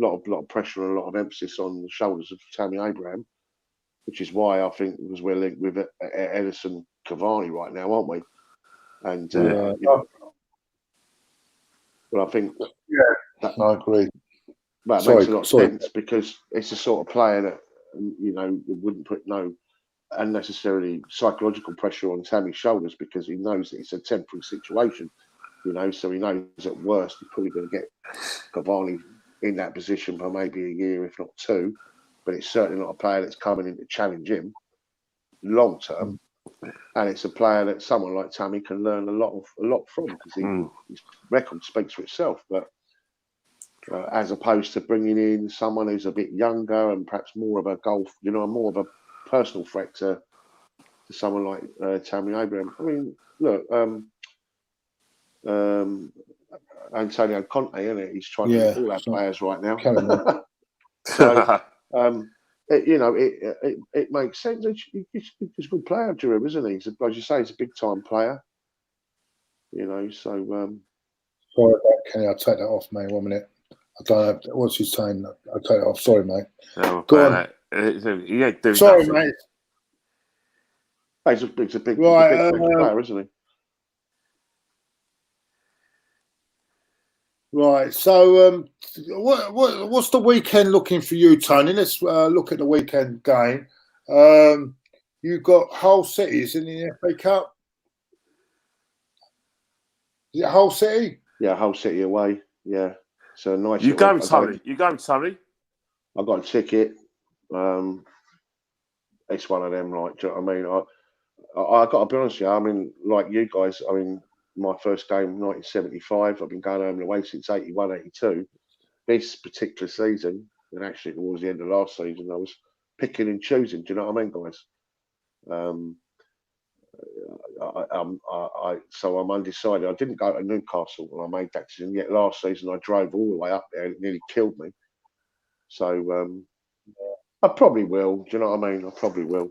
pressure and a lot of emphasis on the shoulders of Tammy Abraham, which is why I think because we're linked with Edison Cavani right now, aren't we? And well, I think I agree. That makes a lot of sense because it's the sort of player that wouldn't put no unnecessarily psychological pressure on Tammy's shoulders because he knows that it's a temporary situation, so he knows at worst he's probably going to get Cavani in that position for maybe a year, if not two, but it's certainly not a player that's coming in to challenge him long term, and it's a player that someone like Tammy can learn a lot from because his record speaks for itself, but as opposed to bringing in someone who's a bit younger and perhaps more of a more of a personal threat to someone like Tammy Abraham. I mean, look, Antonio Conte, isn't it? He's trying to get all our players right now. So, it makes sense. He's a good player, Giroud, isn't he? As you say, he's a big time player. So. Sorry about Kenny. I'll take that off, mate. 1 minute. I don't know what's he saying. I'll take it off. Sorry, mate. No, go on. Sorry, mate. He's a big player, isn't he? Right. So, what's the weekend looking for you, Tony? Let's look at the weekend game. You've got Hull City, isn't it, in the FA Cup? Is it Hull City? Yeah, Hull City away. Yeah. So nice. You going, Tony? You going, Tony? I got a ticket. It's one of them, like, do you know what I mean? I got to be honest with you. I mean, like you guys, I mean, my first game, 1975. I've been going home and away since 81, 82. This particular season, and actually towards the end of last season, I was picking and choosing. Do you know what I mean, guys? So I'm undecided. I didn't go to Newcastle when I made that decision. Yet last season I drove all the way up there and it nearly killed me. So I probably will. Do you know what I mean? I probably will.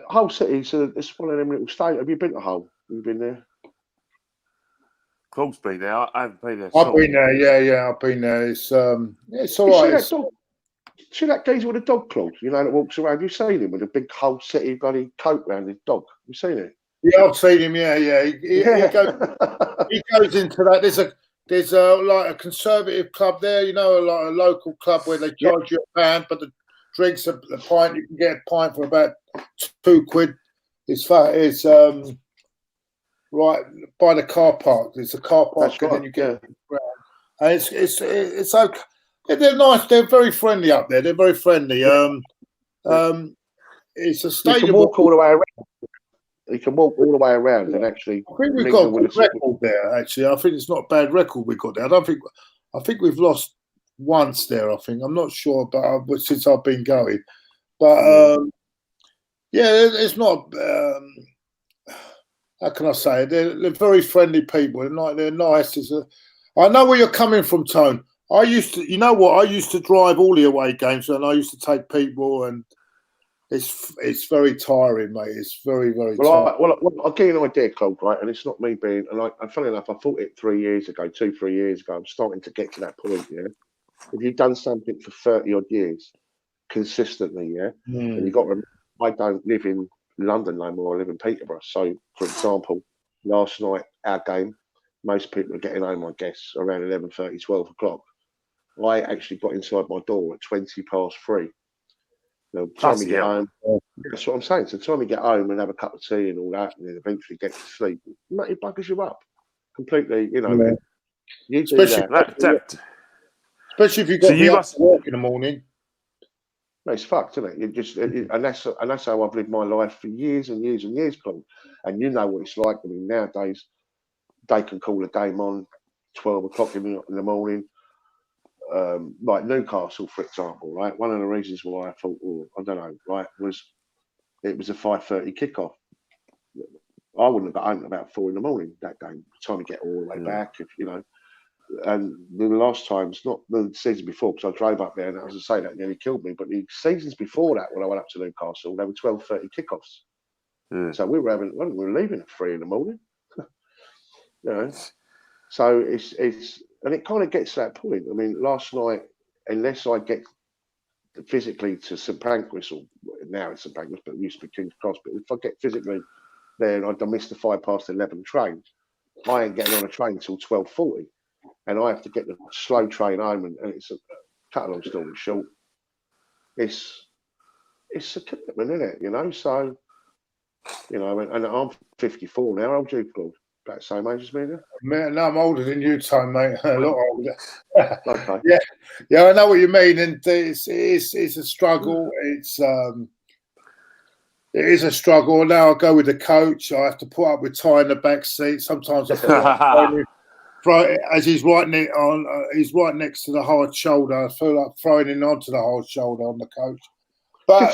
Hull City, so it's one of them little states. Have you been to Hull? Have you been there? Claude's been there. I haven't been there. I've been there. Yeah, I've been there. It's all right. See that geezer with a dog, Claude? That walks around. You seen him with a big Hull City bloody coat around his dog? You seen it? Yeah, I've seen him. Yeah. He goes into that. There's like a conservative club there. Like a local club where they charge you £1, but the drinks a pint. You can get a pint for about £2. It's right by the car park. There's a car park, and then you get and it's okay. They're nice. They're very friendly up there. They're very friendly. It's a stadium. You can walk all the way around. You can walk all the way around and actually. I think we've got a good record there. Actually, I think it's not a bad record we got there. I think we've lost once there. I think I'm not sure, but since I've been going, but it's not. How can I say? They're very friendly people. They're nice. I know where you're coming from, Tone. I used to drive all the away games, and I used to take people, and it's very tiring, mate. It's very, very tiring. I'll give you an idea, Claude, right? And it's not me being, and funny enough, I thought it 3 years ago, 2-3 years ago. I'm starting to get to that point, yeah. If you've done something for 30 odd years consistently, yeah, and you've got to remember, I don't live in London no more. I live in Peterborough. So, for example, last night, our game, most people are getting home, I guess, around 11:30, 12 o'clock. I actually got inside my door at 3:20. Time we get home. That's what I'm saying. So time we get home and have a cup of tea and all that, and then eventually get to sleep, it buggers you up completely. You know, you do especially if you've got to be up to work in the morning. No, it's fucked, isn't it? You just and that's how I've lived my life for years and years and years, Claude. And you know what it's like. I mean, nowadays they can call a game on 12 o'clock in the morning. Like Newcastle, for example, right? One of the reasons why I thought, I don't know, right, was it was a 5:30 kickoff. I wouldn't have got home about 4 in the morning that game. Time to get all the way back, if you know. And the last times, not the season before, because I drove up there, and as I say, that nearly killed me. But the seasons before that, when I went up to Newcastle, they were 12:30 kickoffs. So we were leaving at 3 in the morning. You know, so it's and it kind of gets to that point. I mean, last night, unless I get physically to St Pancras, or now it's St Pancras, but it used to be King's Cross. But if I get physically there and I miss the 11:05 train, I ain't getting on a train until 12:40. And I have to get the slow train home, and it's cut a long story short. It's a commitment, isn't it? You know, so you know, and I'm 54 now. How old are you, Claude? About the same age as me now? Man, no, I'm older than you, Tom, mate. A lot older. Okay. Yeah, I know what you mean, and it's a struggle. It is a struggle. Now I go with the coach. I have to put up with tie in the back seat. Sometimes I feel like as he's writing it on, he's right next to the hard shoulder. I feel like throwing him onto the hard shoulder on the coach. But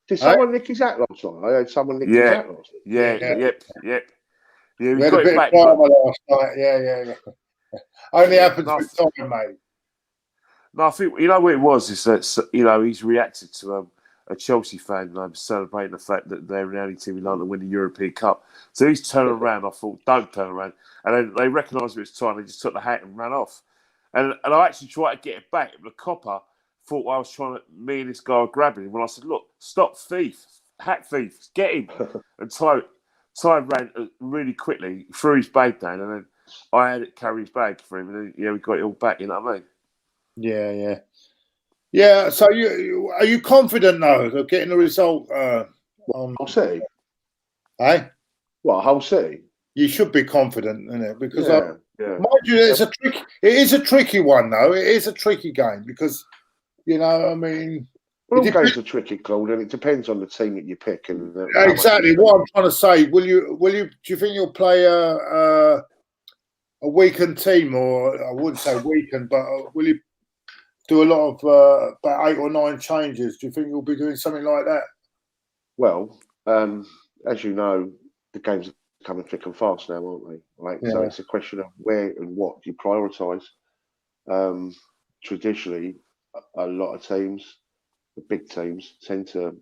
did someone nick his hat last night? I heard someone nicked his hat last night. Yep. Yeah, we had a bit of drama last night. Yeah. Only happens with time, mate. No, I think you know what it was is that he's reacted to a Chelsea fan celebrating the fact that they're the only team in London to win the European Cup. So he's turning around. I thought, don't turn around. And then they recognised it was time. They just took the hat and ran off. And I actually tried to get it back. But the copper thought I was me and this guy were grabbing him. When I said, look, stop, thief, hat thief, get him. And Ty ran really quickly, threw his bag down, and then I had to carry his bag for him. And then, we got it all back, you know what I mean? Yeah. So are you confident though of getting a result? Hull City. Hey, what Hull City? You should be confident in it because, mind you, it is a tricky one though. It is a tricky game because, I mean, all games are tricky, Claude, and it depends on the team that you pick. And exactly what I'm trying to say. Will you? Do you think you'll play a weakened team, or I wouldn't say weakened, but will you do a lot of about 8 or 9 changes? Do you think you'll be doing something like that? Well, as you know, the games are coming thick and fast now, aren't they? Right. Yeah. So it's a question of where and what you prioritise. Traditionally, a lot of teams, the big teams, tend to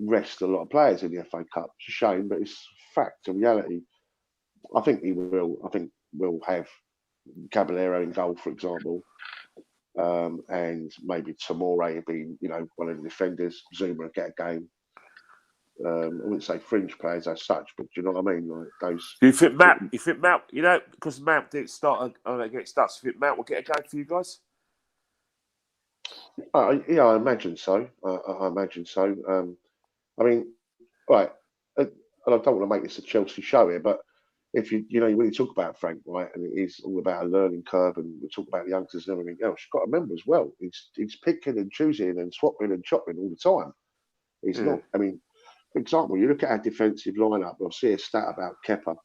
rest a lot of players in the FA Cup. It's a shame, but it's fact, a reality. I think he will. I think we'll have Caballero in goal, for example, and maybe Tomori being, one of the defenders. Zuma will get a game. I wouldn't say fringe players as such, but do you know what I mean? Like those. Do you think Mount? Because Mount didn't start against us. You think Mount will get a game for you guys? Yeah, I imagine so. I imagine so. I mean, right, and I don't want to make this a Chelsea show here, but if when you talk about Frank, right, and it is all about a learning curve, and we talk about the youngsters and everything else, you've got to remember as well, he's picking and choosing and swapping and chopping all the time. He's not. I mean, for example, you look at our defensive lineup. I'll see a stat about Kepa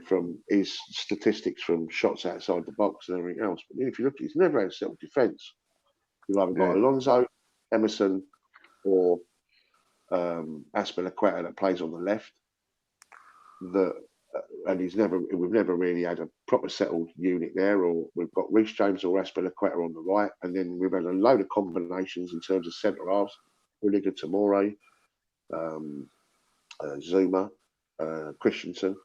from his statistics from shots outside the box and everything else. But if you look, he's never had self-defence. You've either got Alonso, Emerson, or Aspilicueta that plays on the left. And we've never really had a proper settled unit there. Or we've got Reece James or Aspilicueta on the right, and then we've had a load of combinations in terms of centre halves. Really good Tomori, Zuma, Christensen.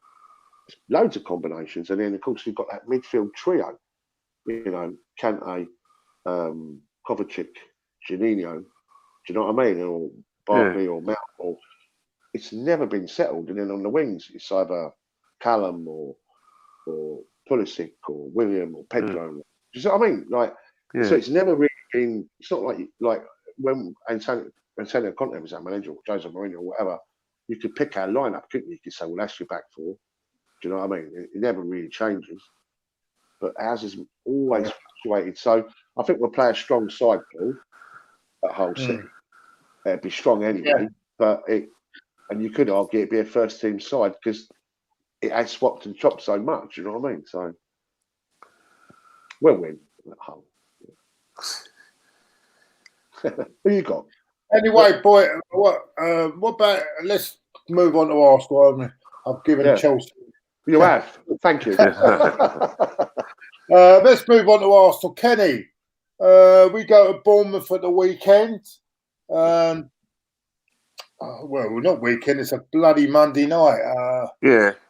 Loads of combinations, and then of course we've got that midfield trio. Kante, Kovacic, Juninho. Do you know what I mean? Or Barkley or Mount. Or it's never been settled. And then on the wings, it's either Callum or Pulisic or William or Pedro. Do you see what I mean? So it's never really it's not like when Antonio Conte was our manager, or Jose Mourinho, or whatever. You could pick our lineup, couldn't you? You could say, well, that's your back four. Do you know what I mean? It never really changes. But ours is always fluctuated. So I think we'll play a strong side, Paul, at Hull City. It'd be strong anyway, but and you could argue it'd be a first team side because it has swapped and chopped so much. You know what I mean? So we'll win at Hull. Who you got? Anyway, boy, what about? Let's move on to Arsenal. I've given Chelsea. You have. Thank you. Let's move on to Arsenal. Kenny, we go to Bournemouth at the weekend. Well, not weekend. It's a bloody Monday night.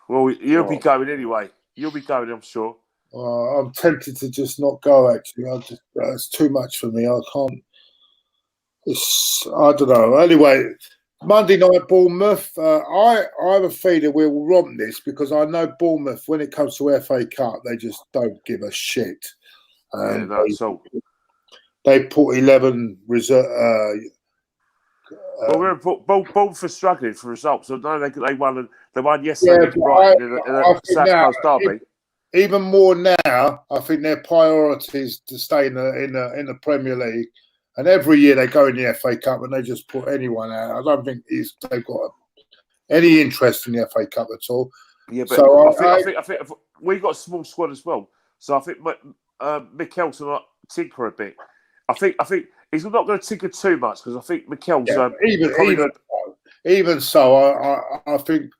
Well, you'll be going anyway. You'll be going, I'm sure. I'm tempted to just not go. Actually, it's too much for me. I can't. I don't know. Anyway, Monday night Bournemouth. I have a feeling we'll romp this because I know Bournemouth, when it comes to FA Cup, they just don't give a shit. They put 11 reserve. Well, Bournemouth are struggling for results. I know they won. They won yesterday in the South Coast derby. Even more now, I think their priority is to stay in the Premier League. And every year they go in the FA Cup and they just put anyone out. I don't think they've got any interest in the FA Cup at all. Yeah, but so I think we've got a small squad as well. So I think Mikel's will tinker a bit. I think he's not going to tinker too much because I think Mikel's even so. I think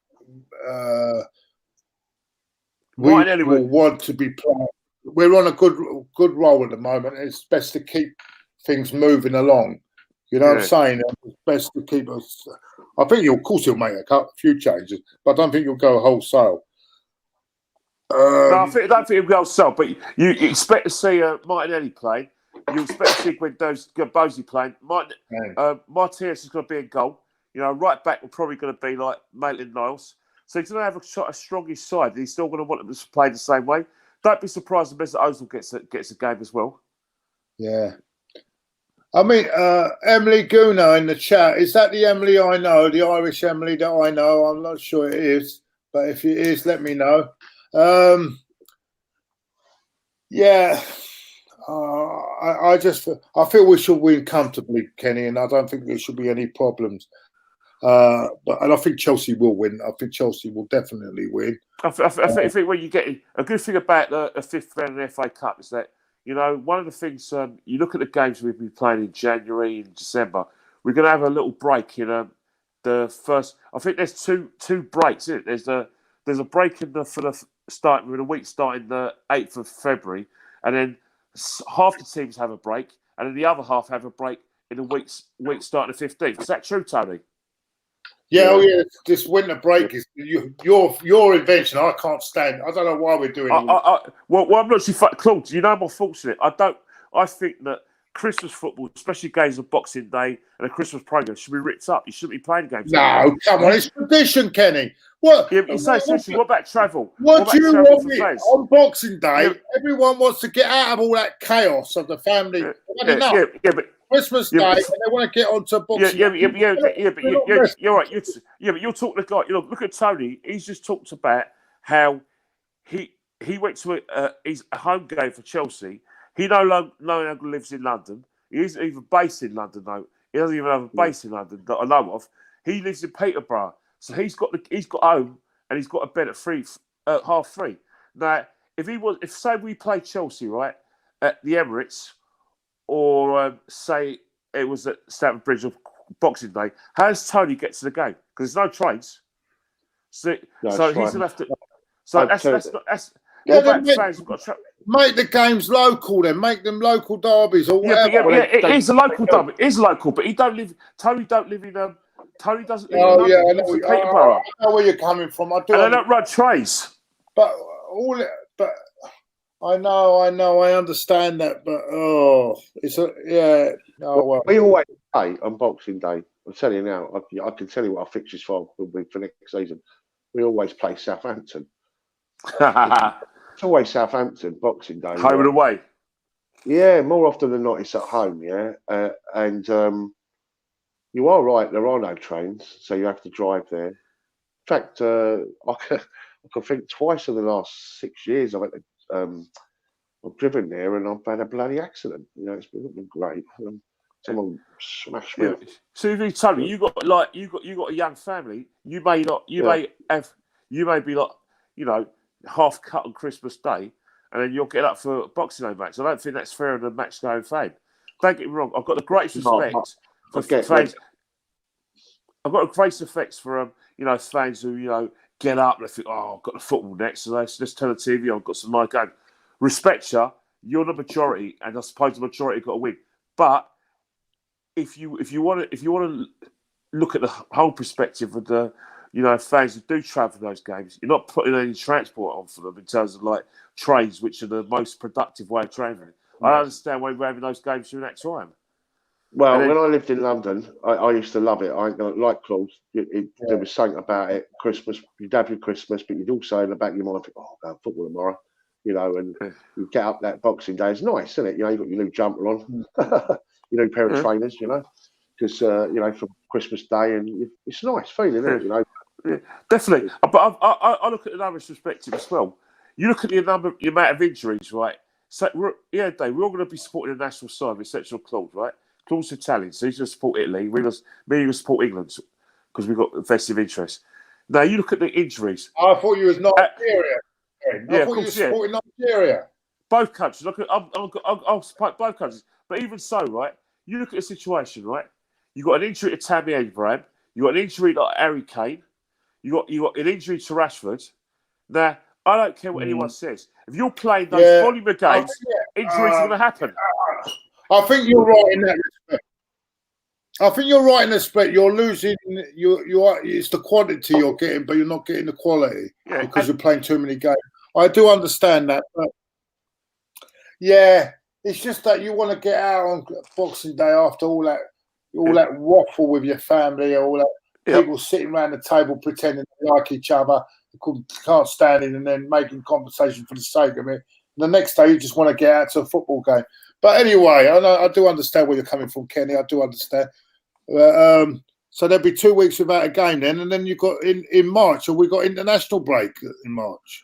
we will want to be playing. We're on a good roll at the moment. It's best to keep things moving along. You know what I'm saying? It's best to keep us. I think of course he'll make a few changes, but I don't think he'll go wholesale. No, I don't think he'll go wholesale. But you expect to see Martinelli play. You expect to see Bozy playing. Martinez is going to be in goal. You know, right back we're probably going to be like Maitland-Niles. So he's going to have a strongest side. He's still going to want them to play the same way. Don't be surprised if Mesut Ozil gets a game as well. Yeah. I mean, Emily Gooner in the chat. Is that the Emily I know, the Irish Emily that I know? I'm not sure it is, but if it is, let me know. I feel we should win comfortably, Kenny, and I don't think there should be any problems. And I think Chelsea will win. I think Chelsea will definitely win. I think when you get a good thing about the fifth round of the FA Cup is that, you know, one of the things, you look at the games we've been playing in January and December, we're going to have a little break in the first. I think there's two breaks, isn't it? There's a break for the start with a week starting the 8th of February, and then half the teams have a break, and then the other half have a break in the week starting the 15th. Is that true, Tony? Yeah, this winter break is your invention. I can't stand. I don't know why we're doing it. Well, I'm not sure, Claude. You know I'm unfortunate. I think that Christmas football, especially games of Boxing Day and a Christmas program, should be ripped up. You shouldn't be playing games. No, come on, it's tradition, Kenny. What? Yeah, you say tradition. What about travel? What do you want on Boxing Day? Yeah. Everyone wants to get out of all that chaos of the family. But Christmas Day, and they want to get onto Boxing Day. But you're right. But you're talking to guy. You know, look at Tony. He's just talked about how he went to his home game for Chelsea. He no longer lives in London. He isn't even based in London, though. He doesn't even have a base in London that I know of. He lives in Peterborough, so he's got home and he's got a bed at 3:30. Now, if say we play Chelsea right at the Emirates, or say it was at Stamford Bridge on Boxing Day, how does Tony get to the game? Because there's no trains. So he's going to have to. So that's. Make the games local then. Make them local derbies or whatever. It is a local derby. It is local, but Tony doesn't live in London. Yeah, I know where you're coming from. And they don't run trains. But I know, I understand that, but we always play on Boxing Day. I'm telling you now, I can tell you what our fixtures for next season. We always play Southampton. It's always Southampton, Boxing Day. Home and away. Yeah, more often than not, it's at home. Yeah, and you are right. There are no trains, so you have to drive there. In fact, I can think twice in the last 6 years I've driven there and I've had a bloody accident. You know, it's been great. Someone smashed me. Yeah. So if you tell me you got a young family, you may be like, you know, half cut on Christmas Day, and then you'll get up for a Boxing Day match. I don't think that's fair in a match going fame. Don't get me wrong. I've got the greatest respect for fans. I've got a great respect for you know, fans who, you know, get up and they think, oh, I've got the football next, so let's turn the TV on. I've got some nice game. Respect you. You're the majority, and I suppose the majority got to win. But if you want to look at the whole perspective of the, you know, fans who do travel for those games, you're not putting any transport on for them in terms of like trains, which are the most productive way of travelling. I don't understand why we're having those games during that time. Well, when I lived in London, I used to love it. I like Claude. There was something about it. Christmas, you'd have your Christmas, but you'd also in the back of your mind think, "Oh, I'll go football tomorrow," you know. And you get up that Boxing Day. It's nice, isn't it? You know, you got your new jumper on, your new pair of trainers, you know, because you know, for Christmas Day, and it's a nice feeling, isn't it? You know, definitely. But I look at another perspective as well. You look at the amount of injuries, right? So we're all going to be supporting the national side with exceptional Claude, right? Claude's Italian, so he's going to support Italy. Me, going to support England because we've got vested interest. Now, you look at the injuries. I thought you was Nigeria. I thought you were supporting Nigeria. Both countries. I'll support both countries. But even so, right, you look at the situation, right? You got an injury to Tammy Abraham. You got an injury to Harry Kane. You got an injury to Rashford. Now, I don't care what anyone says. If you're playing those volume of games, injuries are going to happen. I think you're right in that respect. I think you're right in the respect. You're losing. You are. It's the quantity you're getting, but you're not getting the quality because you're playing too many games. I do understand that, but yeah, it's just that you want to get out on Boxing Day after all that waffle with your family, all that people sitting around the table pretending they like each other, can't stand it, and then making conversation for the sake of it. And the next day, you just want to get out to a football game. But anyway, I do understand where you're coming from, Kenny. I do understand. So there'll be 2 weeks without a game then, and then you've got in March, or we got international break in March.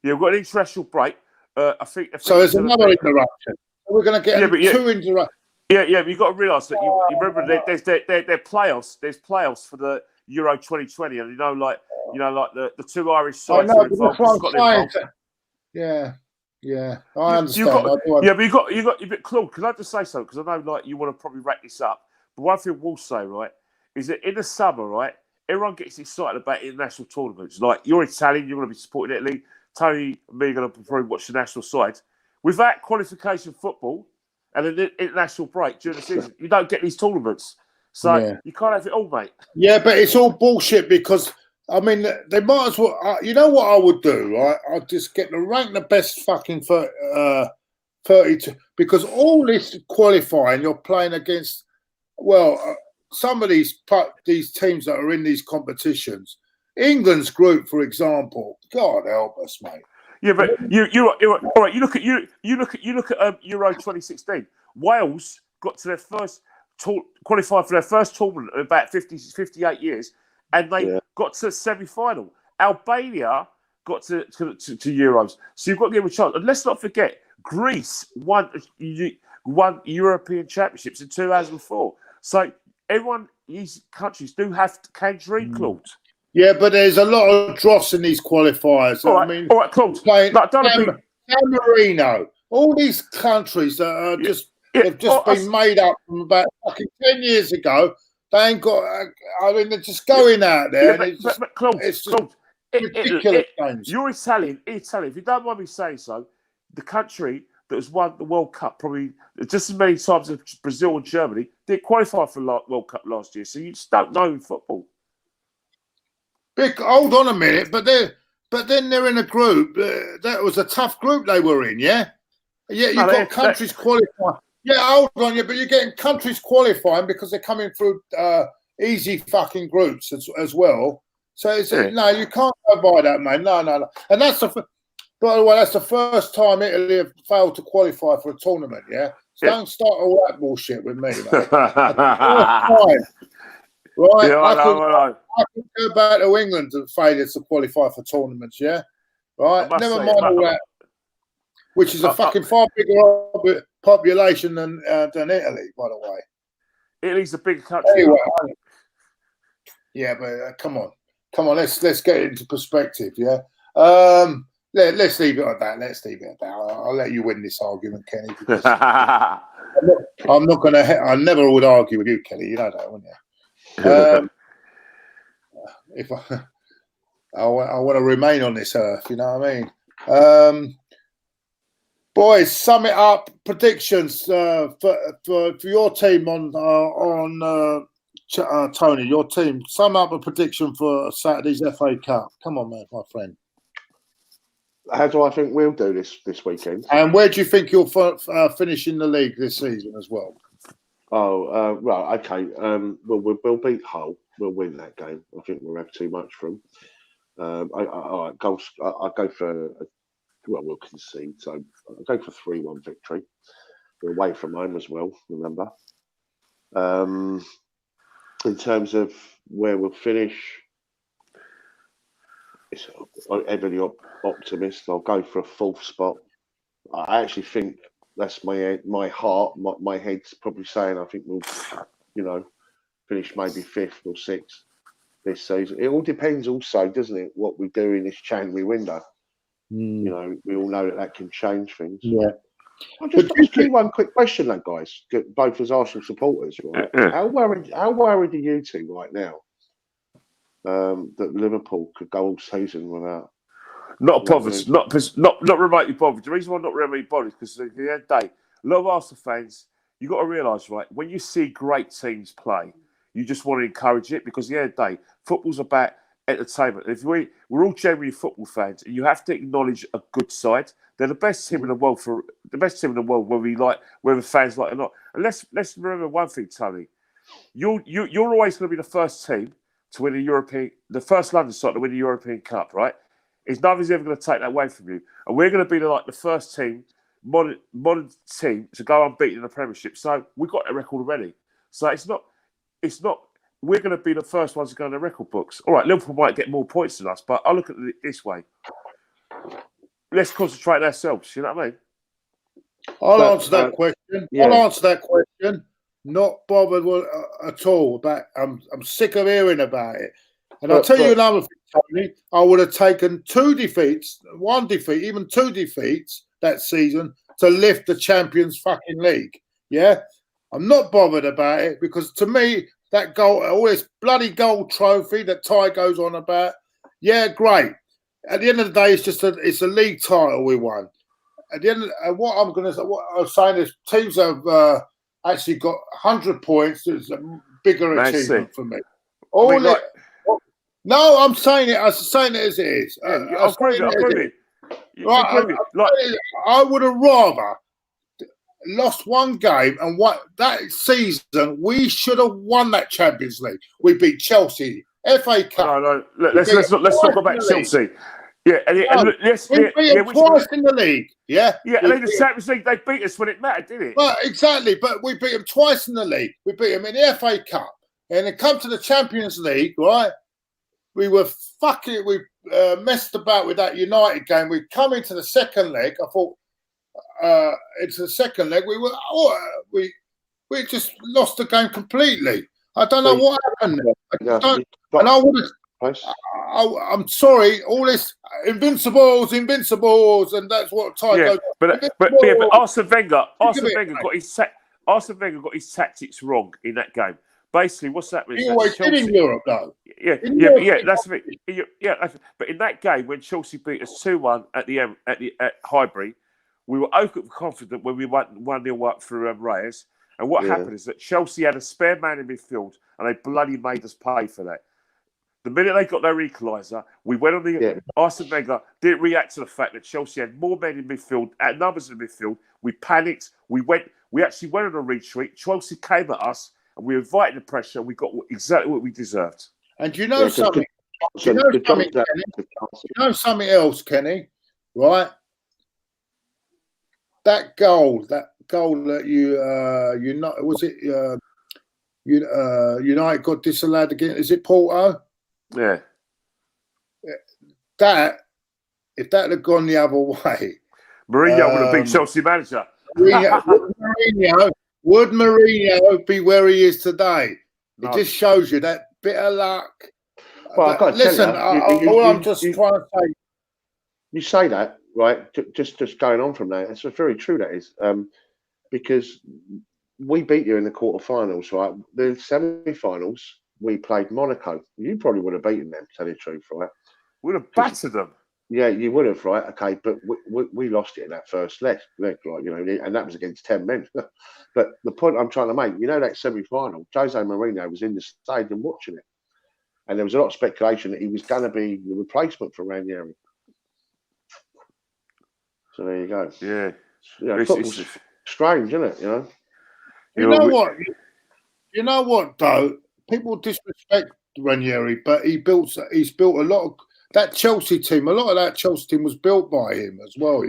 Yeah, we've got an international break. I think so. There's another interruption. We're going to get two interruptions. Yeah, but you've got to realise that you remember there's playoffs. There's playoffs for the Euro 2020, and you know, like the two Irish sides. Yeah, I understand. But you got Claude. Can I just say something? Because I know, like, you want to probably wrap this up. But one thing we'll say, right, is that in the summer, right, everyone gets excited about international tournaments. Like, you're Italian, you're going to be supporting Italy. Tony and me are going to probably watch the national sides. Without qualification football and an international break during the season, you don't get these tournaments. So you can't have it all, mate. Yeah, but it's all bullshit because, I mean, they might as well. You know what I would do, right? I'd just get the best fucking 32, because all this qualifying, you're playing against. Well, some of these teams that are in these competitions, England's group, for example. God help us, mate. Yeah, but you're all right. You look at Euro 2016. Wales got to their first qualified for their first tournament in about 58 years. And they got to the semi-final. Albania got to Euros. So you've got to give them a chance. And let's not forget, Greece won European Championships in 2004. So these countries can dream, Claude. Yeah, but there's a lot of dross in these qualifiers. All right, Claude. San Marino, all these countries that are have just been made up from about fucking 10 years ago. They ain't got. I mean, they're just going out there. Claude, it's just ridiculous games. You're Italian. If you don't mind me saying so, the country that has won the World Cup probably just as many times as Brazil and Germany didn't qualify for the World Cup last year. So you just don't know in football. Hold on a minute, but then they're in a group. That was a tough group they were in. Yeah, you've got countries qualifying. Yeah, hold on, but you're getting countries qualifying because they're coming through easy fucking groups as well. So no, you can't go by that, mate. No. And that's By the way, that's the first time Italy have failed to qualify for a tournament. Yeah, so don't start all that bullshit with me, mate. Right? Yeah, I know. I can go back to England and failure to qualify for tournaments. Yeah, right. Never mind all that, which is a fucking far bigger population than Italy, by the way. Italy's a big country. Anyway, yeah, but come on. Let's get it into perspective. Yeah. Let's leave it at that. I'll let you win this argument, Kenny. Because I'm not going to. I never would argue with you, Kenny. You know that, wouldn't you? If I want to remain on this earth, you know what I mean? Boys, sum it up. Predictions for your team on Tony. Your team. Sum up a prediction for Saturday's FA Cup. Come on, man, my friend. How do I think we'll do this weekend? And where do you think you'll finish in the league this season as well? Oh, right, okay. We'll beat Hull. We'll win that game. I think we'll have too much from. I'll go for. We'll concede. So I'll go for 3-1 victory. We're away from home as well. Remember. In terms of where we'll finish, I'm heavily optimist. I'll go for a 4th spot. I actually think that's my heart. My head's probably saying I think we'll, finish maybe 5th or 6th this season. It all depends, also, doesn't it, what we do in this January window? We all know that can change things. Yeah. I'll just one quick question, though, guys. Both as Arsenal supporters, right? How worried are you two right now? That Liverpool could go all season without. Not bothered. Not remotely bothered. The reason why I'm not remotely bothered is because at the end of the day, a lot of Arsenal fans, you've got to realise, right, when you see great teams play, you just want to encourage it, because at the end of the day, football's about entertainment. If we're all genuinely football fans, and you have to acknowledge a good side. They're the best team in the world whether fans like it or not. And let's remember one thing, Tony. You're always going to be the first team to win the first London side to win the European Cup, right? Nobody's ever going to take that away from you. And we're going to be the first team, modern team, to go unbeaten in the Premiership. So we've got that record already. So it's not. We're going to be the first ones to go in the record books. All right, Liverpool might get more points than us, but I look at it this way. Let's concentrate on ourselves. You know what I mean? I'll answer that question. Yeah. I'll answer that question. Not bothered at all. I'm sick of hearing about it. And I'll tell you another thing, Tony. I would have taken 2 defeats, 1 defeat, even 2 defeats that season to lift the Champions fucking League. Yeah? I'm not bothered about it, because to me, that goal, all this bloody gold trophy that Ty goes on about, yeah, great. At the end of the day, it's a league title we won. At the end of what I'm saying is teams have actually got 100 points. It's a bigger achievement for me. No, I'm saying it. I'm saying it as it is. I agree. I would have rather lost 1 game, and what that season we should have won that Champions League. We beat Chelsea, FA Cup. No. Let's not go back to Chelsea. Yeah, we beat them twice in the league. Yeah, and in the Champions League they beat us when it mattered, didn't it? Well, exactly. But we beat them twice in the league. We beat them in the FA Cup, and then come to the Champions League, right? We were fucking. We messed about with that United game. We come into the second leg. I thought. Into the second leg, we just lost the game completely. I don't know what happened. I'm sorry, all this invincibles, and that's what Ty goes. But Arsene Wenger got his tactics wrong in that game. Basically, what's that? He always did in Europe, though. That's the thing. But in that game, when Chelsea beat us 2-1 at Highbury, we were overconfident when we won 1-0 up through Reyes. And what happened is that Chelsea had a spare man in midfield, and they bloody made us pay for that. The minute they got their equaliser, we went on the Arsene Wenger didn't react to the fact that Chelsea had more men in midfield, numbers in midfield. We panicked. We actually went on a retreat. Chelsea came at us, and we invited the pressure. And we got exactly what we deserved. And do you know something? Do you know something else, Kenny? right? That goal that United got disallowed again. Is it Porto? Yeah. That if that had gone the other way, Mourinho would have been Chelsea manager. Would Mourinho be where he is today? No. It just shows you that bit of luck. Well, I've got to listen, tell you, I'm just trying to say. You say that, right? Just going on from that, it's very true. That is because we beat you in the quarterfinals, right? The semi-finals, we played Monaco. You probably would have beaten them, to tell you the truth, right? Would have battered them. Yeah, you would have, right? Okay, but we lost it in that first leg, like, and that was against 10 men. But the point I'm trying to make, that semi-final, Jose Mourinho was in the stadium watching it, and there was a lot of speculation that he was going to be the replacement for Ranieri. So there you go. Yeah, football's strange, isn't it? You know what though? People disrespect Ranieri, but he's built a lot of that Chelsea team. A lot of that Chelsea team was built by him as well,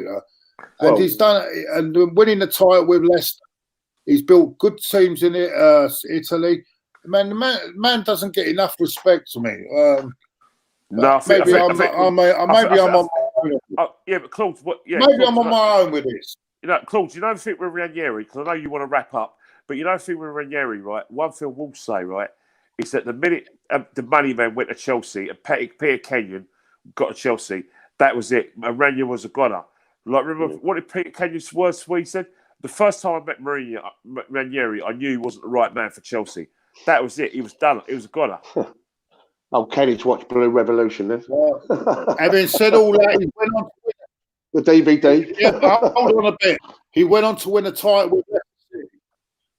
And he's done it, and winning the title with Leicester. He's built good teams in Italy. Man, the man doesn't get enough respect to me. No, maybe I'm on my own. Yeah, but Claude, maybe Claude, I'm on my own with this. Claude, you know the thing with Ranieri, because I know you want to wrap up, but you know the thing with Ranieri, right? One thing we'll say, right, is that the minute the money man went to Chelsea and Peter Kenyon got to Chelsea, that was it. And Ranieri was a goner. Like, remember what did Peter Kenyon's words where he said? The first time I met Ranieri, I knew he wasn't the right man for Chelsea. That was it. He was done. He was a goner. Oh, Kenny's watched Blue Revolution then. Having said all that, he went on to win the DVD. Yeah, hold on a bit. He went on to win a title with Leicester.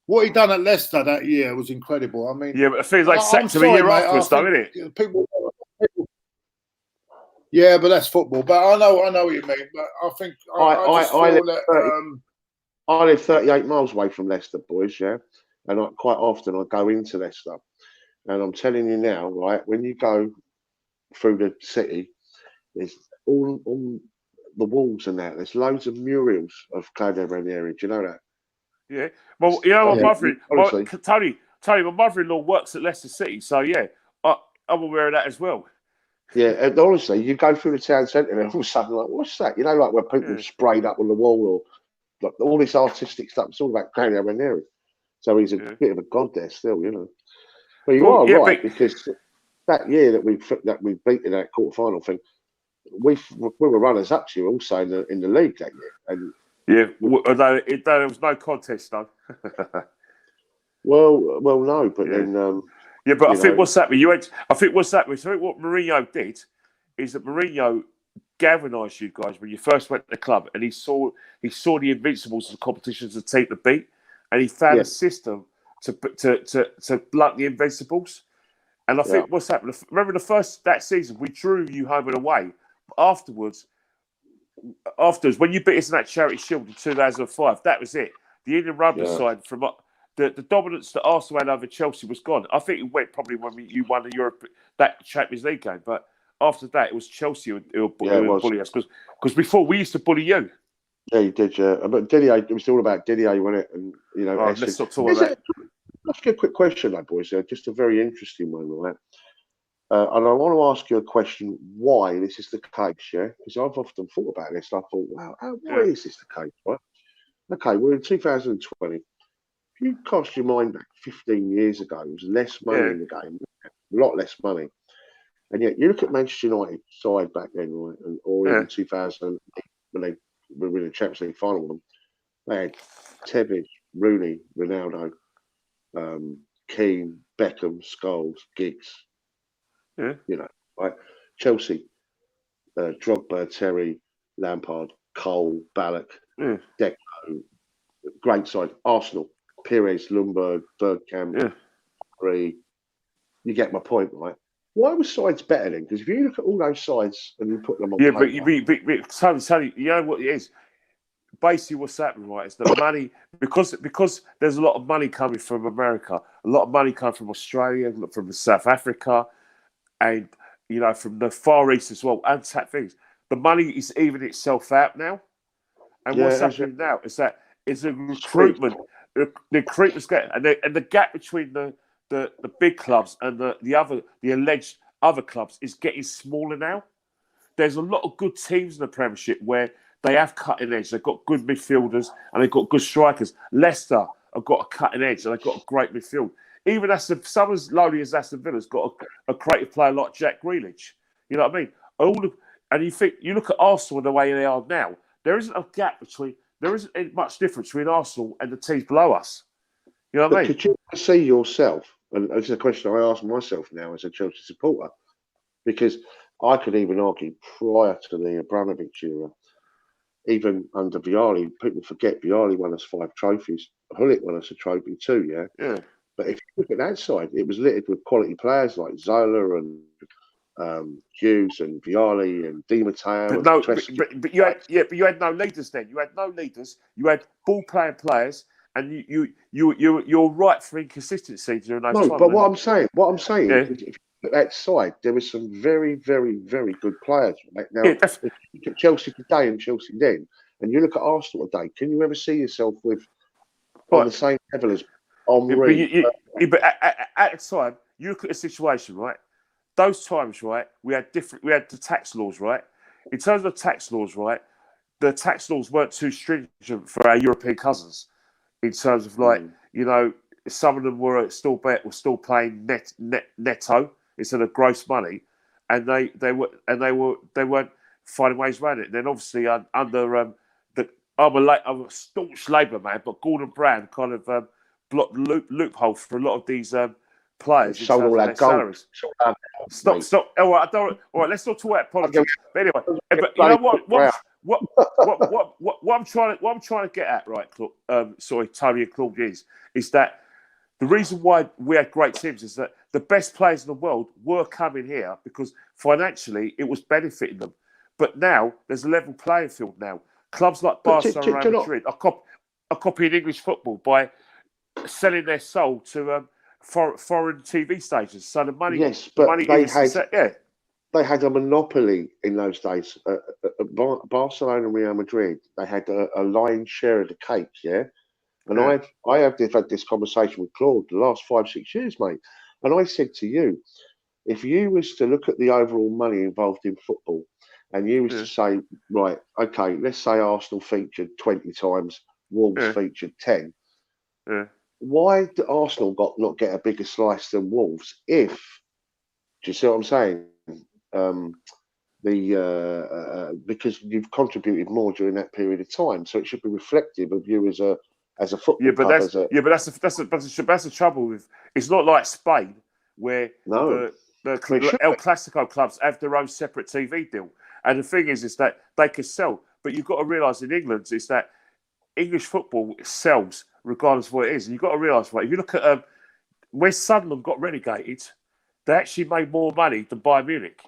What he done at Leicester that year was incredible. I mean, yeah, but it feels like sacked him a year afterwards, though, isn't it? People, yeah, but that's football. But I know what you mean. But I think I live 38 miles away from Leicester, boys. Yeah, and quite often I go into Leicester. And I'm telling you now, right, when you go through the city, there's all on the walls and that, there's loads of murals of Claude Ranieri. Do you know that? Yeah. Well, Tony, my mother-in-law works at Leicester City, so yeah, I'm aware of that as well. Yeah, and honestly, you go through the town centre and all of a sudden, like, what's that? Like where people sprayed up on the wall or like all this artistic stuff. It's all about Claude Ranieri. So he's a bit of a god there still, But you are right, because that year that we beat in that quarter-final thing, we were runners up to you also in the league that year. And although there was no contest, though. well, no, but then but I think what's happening? I think what's happening? So what Mourinho did is that Mourinho galvanised you guys when you first went to the club, and he saw the Invincibles as a competition to take the beat, and he found a system to blunt the Invincibles. And I think what's happened, remember that season, we drew you home and away. Afterwards, when you beat us in that Charity Shield in 2005, that was it. The Indian Rugby side, from the dominance that Arsenal had over Chelsea was gone. I think it went probably when you won that Champions League game. But after that, it was Chelsea who would bully us. Because before, we used to bully you. Yeah, you did, yeah. But Didier, it was all about Didier, wasn't it? And, let's not talk about that. Let's get a quick question, though, boys. Just a very interesting one, right? And I want to ask you a question, why this is the case, yeah? Because I've often thought about this, and I thought, wow, why is this the case, right? Okay, we're in 2020. If you cast your mind back 15 years ago, there was less money in the game, a lot less money. And yet, you look at Manchester United side back then, right? Or in 2008, when they were in the Champions League final with them, they had Tevez, Rooney, Ronaldo, Keane, Beckham, Scholes, Giggs. Right? Chelsea, Drogba, Terry, Lampard, Cole, Ballack, Deco, great side. Arsenal, Pires, Lundberg, Bergkamp, you get my point, right? Why were sides better then? Because if you look at all those sides and you put them on paper, but Tony, you know what it is? Basically, what's happening, right, is that money, because there's a lot of money coming from America, a lot of money coming from Australia, from South Africa, and from the Far East as well, and things. the money is evening itself out now. And Yeah, what's happening now is that it's a recruitment. The recruitment's getting, and the gap between the big clubs and the alleged other clubs is getting smaller now. There's a lot of good teams in the Premiership where they have cutting edge. They've got good midfielders and they've got good strikers. Leicester have got a cutting edge and they've got a great midfield. Even someone as lowly as Aston Villa's got a creative player like Jack Grealish. You know what I mean? And you look at Arsenal and the way they are now. There isn't a gap there isn't much difference between Arsenal and the teams below us. You know what I mean? Could you see yourself? And this is a question I ask myself now as a Chelsea supporter, because I could even argue prior to the Abramovich era, even under Vialli, people forget Vialli won us 5 trophies. Hullet won us a trophy too, Yeah. But if you look at that side, it was littered with quality players like Zola and Hughes and Vialli and Di Matteo. But you had no leaders then. You had no leaders. You had ball playing players, and you're right for inconsistency during those times. But what I'm saying Yeah. is, if you look at that side, there were some very, very, very good players. Right? Now, if you look at Chelsea today and Chelsea then, and you look at Arsenal today, can you ever see yourself on the same level as Henry? But at the time, you look at the situation, right? Those times, right, we had the tax laws, right? In terms of tax laws, right, the tax laws weren't too stringent for our European cousins. In terms of some of them were still paying netto instead of gross money, and they weren't finding ways around it. And then obviously under I'm a staunch Labour man, but Gordon Brown kind of blocked the loophole for a lot of these players in terms of their salaries. Stop. All right. Let's not talk about politics. But anyway, but you know what I'm trying to get at, right? Tony and Claude is that the reason why we had great teams is that the best players in the world were coming here because financially it was benefiting them. But now there's a level playing field now. Clubs like Barcelona and Real Madrid are copying English football by selling their soul to foreign TV stations. So the money, they had a monopoly in those days. Barcelona and Real Madrid, they had a lion's share of the cake, yeah. And I have had this conversation with Claude the last 5-6 years, mate. And I said to you, if you was to look at the overall money involved in football, and you was to say, right, okay, let's say Arsenal featured 20 times, Wolves featured 10. Yeah. Why did Arsenal not get a bigger slice than Wolves? Do you see what I'm saying? Because you've contributed more during that period of time, so it should be reflective of you as a football club. That's the trouble with. It's not like Spain where the El Clasico clubs have their own separate TV deal, and the thing is that they can sell. But you've got to realise in England is that English football sells regardless of what it is, and you've got to realise, right? If you look at when Sunderland got relegated, they actually made more money than Bayern Munich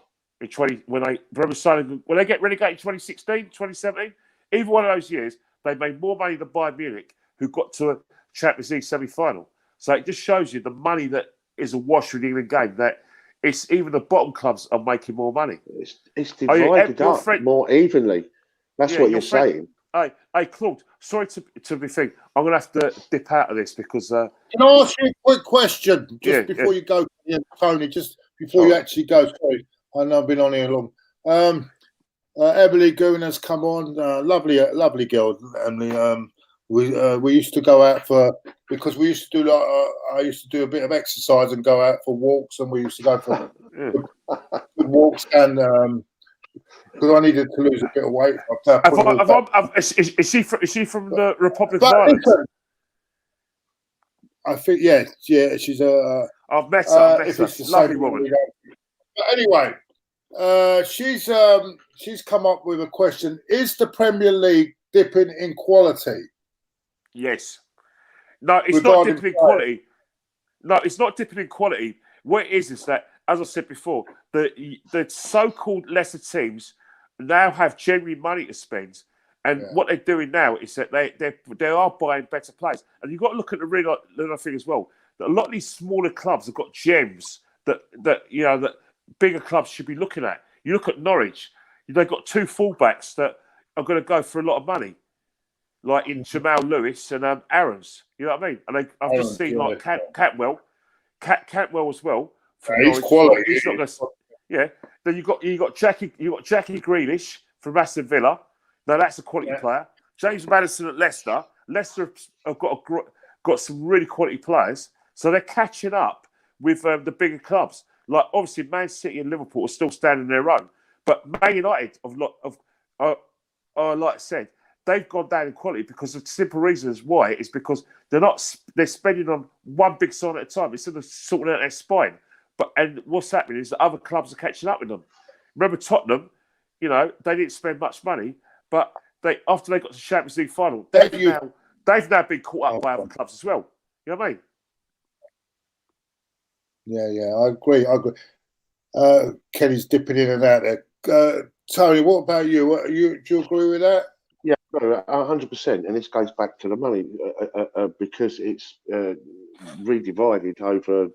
when they get relegated in 2016, 2017. Either one of those years, they made more money than Bayern Munich, who got to a Champions League semi-final. So it just shows you the money that is awash with the England game. That it's even the bottom clubs are making more money. It's divided up more evenly. That's what you're saying. Hey, Claude, sorry to be thinking. I'm going to have to dip out of this because... Can I ask you a quick question before you go, Tony, just before you actually go? Sorry, I know I've been on here long. Emily Gooner's come on. Lovely girl, Emily. We used to go out because we used to do I used to do a bit of exercise and go out for walks, and we used to go for walks and... because I needed to lose a bit of weight. Is she from the Republic of Ireland? I think, yeah, she's a... I've met her. Lovely woman. But anyway, she's come up with a question. Is the Premier League dipping in quality? Yes. No, it's not dipping in quality. No, it's not dipping in quality. What it is that, as I said before, the so-called lesser teams now have genuine money to spend, and what they're doing now is that they are buying better players. And you've got to look at the real thing as well. That a lot of these smaller clubs have got gems that bigger clubs should be looking at. You look at Norwich. they've got two fullbacks that are going to go for a lot of money, like in Jamal Lewis and Aaron's. You know what I mean? And I've just seen like Cantwell as well from He's Norwich. quality. Like, he's not going to. Yeah. Then you got Jackie Grealish from Aston Villa. Now that's a quality player. James Maddison at Leicester. Leicester have got some really quality players, so they're catching up with the bigger clubs. Like obviously, Man City and Liverpool are still standing their own, but Man United like I said, they've gone down in quality because the simple reason is why is because they're spending on one big sign at a time instead of sorting out their spine. And what's happening is that other clubs are catching up with them. Remember Tottenham, you know, they didn't spend much money, but after they got to the Champions League final, they've now been caught up by other clubs as well. You know what I mean? Yeah, I agree. Kenny's dipping in and out there. Tony, what about you? Do you agree with that? Yeah, 100%. And this goes back to the money because it's redivided over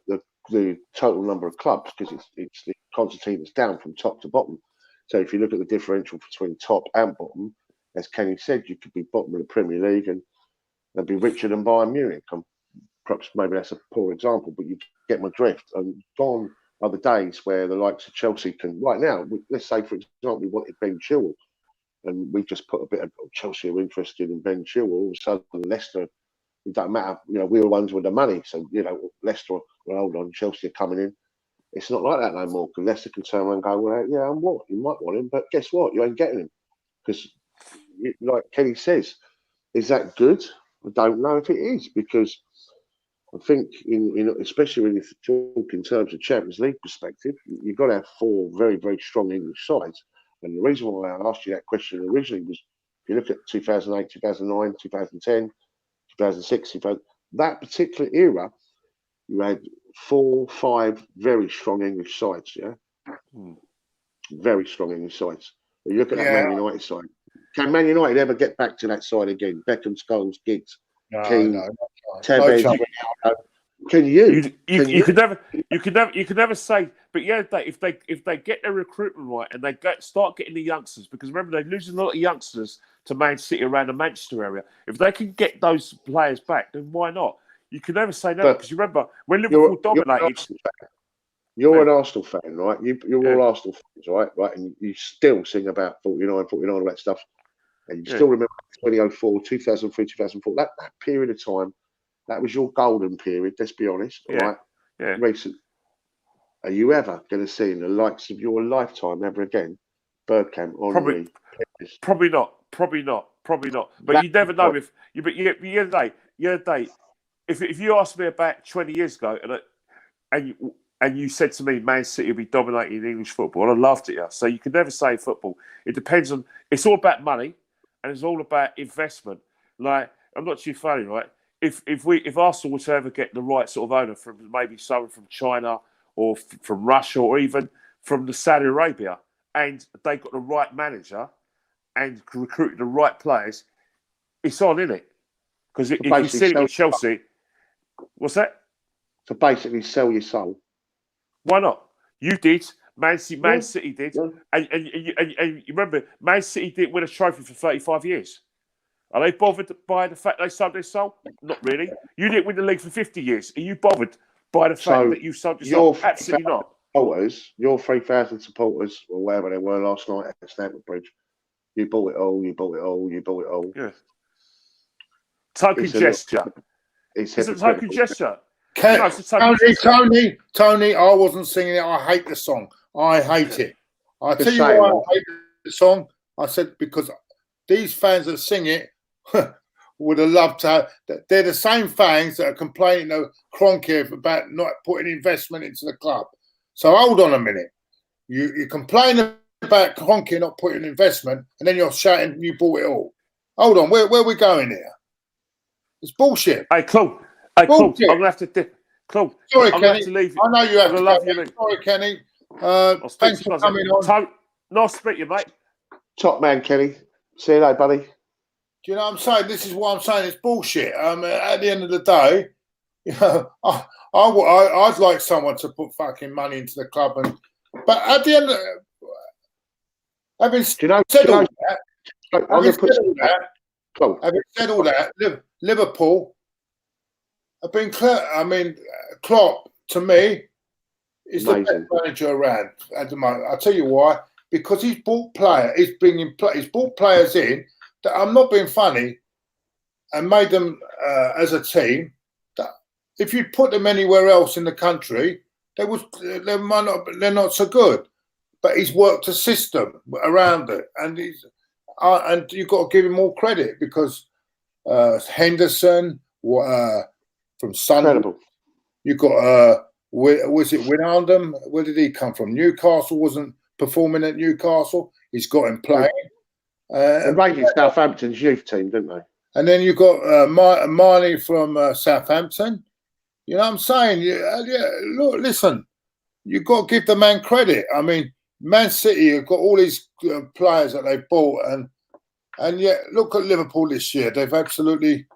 the total number of clubs because it's the Constantine that's down from top to bottom. So if you look at the differential between top and bottom, as Kenny said, you could be bottom of the Premier League and be richer than Bayern Munich. Perhaps maybe that's a poor example, but you get my drift. And gone are the days where the likes of Chelsea can, right now, let's say, for example, we wanted Ben Chilwell, and we just put a bit of Chelsea are interested in Ben Chilwell. All of a sudden, Leicester, it don't matter. You know, we were the ones with the money. So, you know, Leicester, well, hold on, Chelsea are coming in. It's not like that no more because Leicester can turn around and go, well, yeah, and what? You might want him, but guess what? You ain't getting him. Because, like Kenny says, is that good? I don't know if it is because I think, especially when you talk in terms of Champions League perspective, you've got to have four very, very strong English sides. And the reason why I asked you that question originally was if you look at 2008, 2009, 2010, 2006, that particular era, you had 4, 5 very strong English sides, yeah? Very strong English sides. You look at that Man United side. Can Man United ever get back to that side again? Beckham, Scholes, Giggs, Keane, Tevez, Can you? You could never say. But yeah, if they get their recruitment right and they start getting the youngsters, because remember they're losing a lot of youngsters to Man City around the Manchester area. If they can get those players back, then why not? You can never say no because you remember when Liverpool dominated. You're an Arsenal fan, right? You're all Arsenal fans, right? Right, and you still sing about 49, all that stuff, and you still remember 2004, 2003, 2004. That period of time. That was your golden period, let's be honest, right? Yeah. Recent. Are you ever going to see in the likes of your lifetime ever again? Bergkamp, Henry? Probably not. But you never know if you. But the other day, if you asked me about 20 years ago, and you said to me, Man City will be dominating English football, I laughed at you. So you can never say football. It depends on. It's all about money, and it's all about investment. Like I'm not too funny, right? If Arsenal were to ever get the right sort of owner from maybe someone from China or from Russia or even from the Saudi Arabia, and they got the right manager and recruited the right players, it's on, isn't it? Because if you see it with Chelsea, what's that? To basically sell your soul. Why not? You did. Man City did. Yeah. And you remember, Man City didn't win a trophy for 35 years. Are they bothered by the fact they sold their soul? Not really. You didn't win the league for 50 years. Are you bothered by the fact that you sold your soul? Absolutely not. Your 3,000 supporters, or wherever they were last night at Stamford Bridge, you bought it all. Yeah. Token gesture. It's a token gesture. Tony, I wasn't singing it. I hate the song. I hate it. I tell you why I hate the song. I said because these fans that sing it would have loved to have. They're the same fans that are complaining to Kroenke about not putting investment into the club. So hold on a minute. You complain about Kroenke not putting investment, and then you're shouting you bought it all. Hold on, where are we going here? It's bullshit. Hey, Claude. I'm gonna have to Claude. Sorry, Kenny. Have to leave you. I know you have to love you. Sorry, Kenny. Thanks for coming on. Nice to meet you, mate. Top man, Kenny. See you later, buddy. Do you know what I'm saying? This is what I'm saying. It's bullshit. At the end of the day, you know, I'd like someone to put fucking money into the club, but at the end, Having Do you know? said all that, I'm going to put Claude. having said all that, Liverpool have been clear. I mean, Klopp to me is the best manager around at the moment. I'll tell you why. Because he's brought he's brought players in that, I'm not being funny, and made them as a team that if you put them anywhere else in the country, they're not so good. But he's worked a system around it, and and you've got to give him more credit because Henderson from Sunderland. You've got was it Wijnaldum? Where did he come from? Newcastle. Wasn't performing at Newcastle. He's got him playing. They raided Southampton's youth team, didn't they? And then you've got Marley from Southampton. You know what I'm saying? Look, listen, you've got to give the man credit. I mean, Man City have got all these players that they've bought, and yet look at Liverpool this year. They've absolutely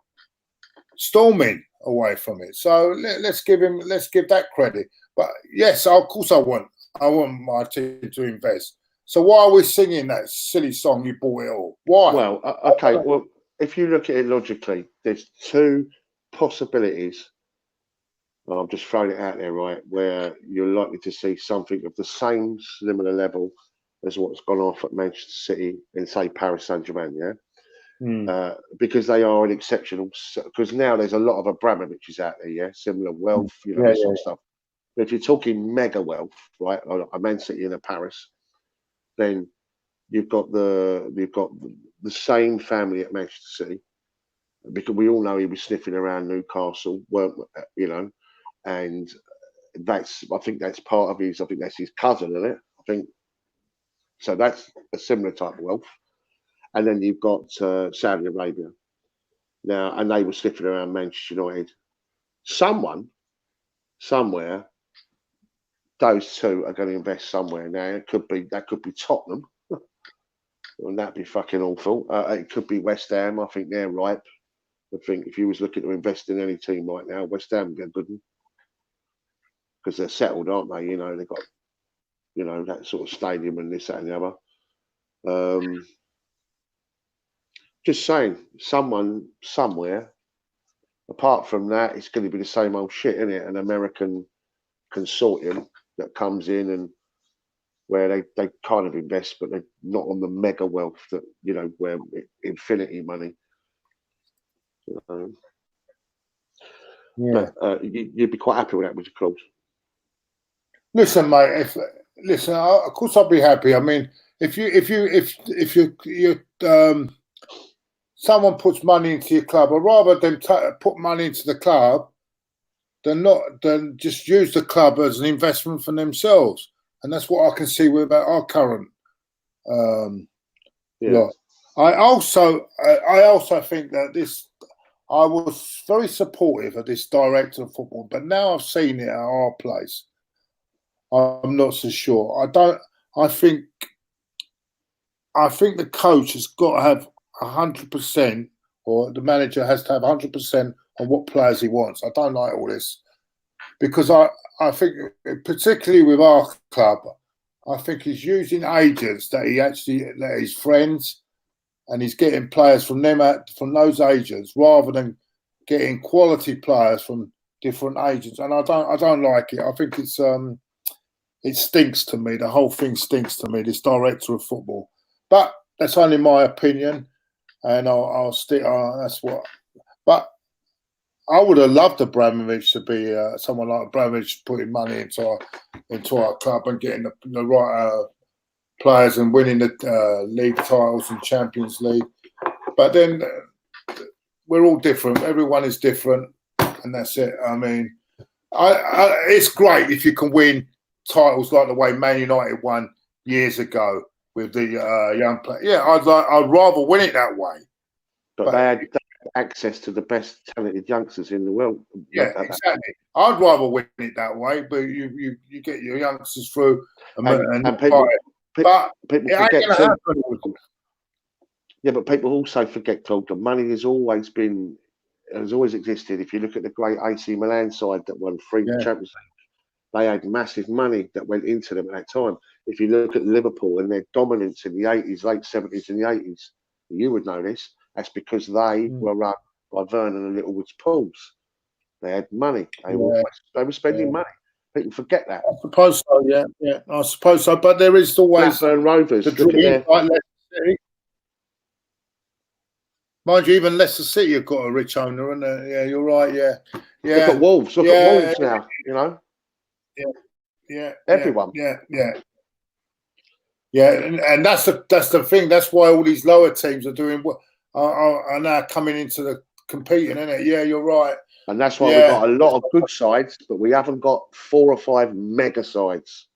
storming away from it. So let's give that credit. But yes, of course I want my team to invest. So why are we singing that silly song? You bought it all. Why? Well, okay. Well, if you look at it logically, there's two possibilities. I'm just throwing it out there, right? Where you're likely to see something of the same similar level as what's gone off at Manchester City and say Paris Saint-Germain, yeah. Because they are an exceptional. Because now there's a lot of Abramoviches out there, yeah, similar wealth, you know, sort of stuff. But if you're talking mega wealth, right, like a Man City and a Paris, then you've got the same family at Manchester City, because we all know he was sniffing around Newcastle, weren't you know, and I think that's part of his. I think that's his cousin, isn't it? I think so. That's a similar type of wealth. And then you've got Saudi Arabia now, and they were sniffing around Manchester United. Someone, somewhere, those two are going to invest somewhere. Now that could be Tottenham, and that'd be fucking awful. It could be West Ham. I think they're ripe. I think if you was looking to invest in any team right now, West Ham would be a good one because they're settled, aren't they? You know, they've got, you know, that sort of stadium and this, that, and the other. Just saying, someone somewhere. Apart from that, it's going to be the same old shit, isn't it? An American consortium that comes in and where they kind of invest, but they're not on the mega wealth that, you know, where infinity money. Yeah, but, you'd be quite happy with that, would you, Claude? Listen, mate. Of course I'll be happy. I mean, if someone puts money into your club, or rather than put money into the club, than just use the club as an investment for themselves, and that's what I can see with our current lot. I also think that this. I was very supportive of this director of football, but now I've seen it at our place, I'm not so sure. I think the coach has got to have 100%, or the manager has to have 100% on what players he wants. I don't like all this because I think, particularly with our club, I think he's using agents that his friends, and he's getting players from those agents rather than getting quality players from different agents. And I don't like it. I think it stinks to me. The whole thing stinks to me. This director of football, but that's only my opinion, and I'll stick. That's what. But I would have loved Abramovich to be someone like Abramovich putting money into our club and getting the right players and winning the league titles and Champions League. But then we're all different. Everyone is different, and that's it. I mean, it's great if you can win titles like the way Man United won years ago with the young player. Yeah, I'd rather win it that way. But they had access to the best talented youngsters in the world. Yeah, exactly. I'd rather win it that way, but you get your youngsters through and people forget too. Yeah, but people also forget, Claude, the money has always existed. If you look at the great AC Milan side that won 3 Champions League they had massive money that went into them at that time. If you look at Liverpool and their dominance in the 80s, late 70s and the 80s, you would know this. That's because they were run by Vernon and Littlewood's pools. They had money. They were spending money. People forget that. I suppose so. Yeah. I suppose so. But there is always Blackburn Rovers. the dream, like Leicester City. Mind you, even Leicester City have got a rich owner, and yeah, you're right. Yeah. Look at Wolves. Look at Wolves now. You know. Yeah. Everyone. Yeah, and that's the thing. That's why all these lower teams are doing are now coming into the competing, isn't it? Yeah, you're right. And that's why we've got a lot of good sides, but we haven't got 4 or 5 mega sides.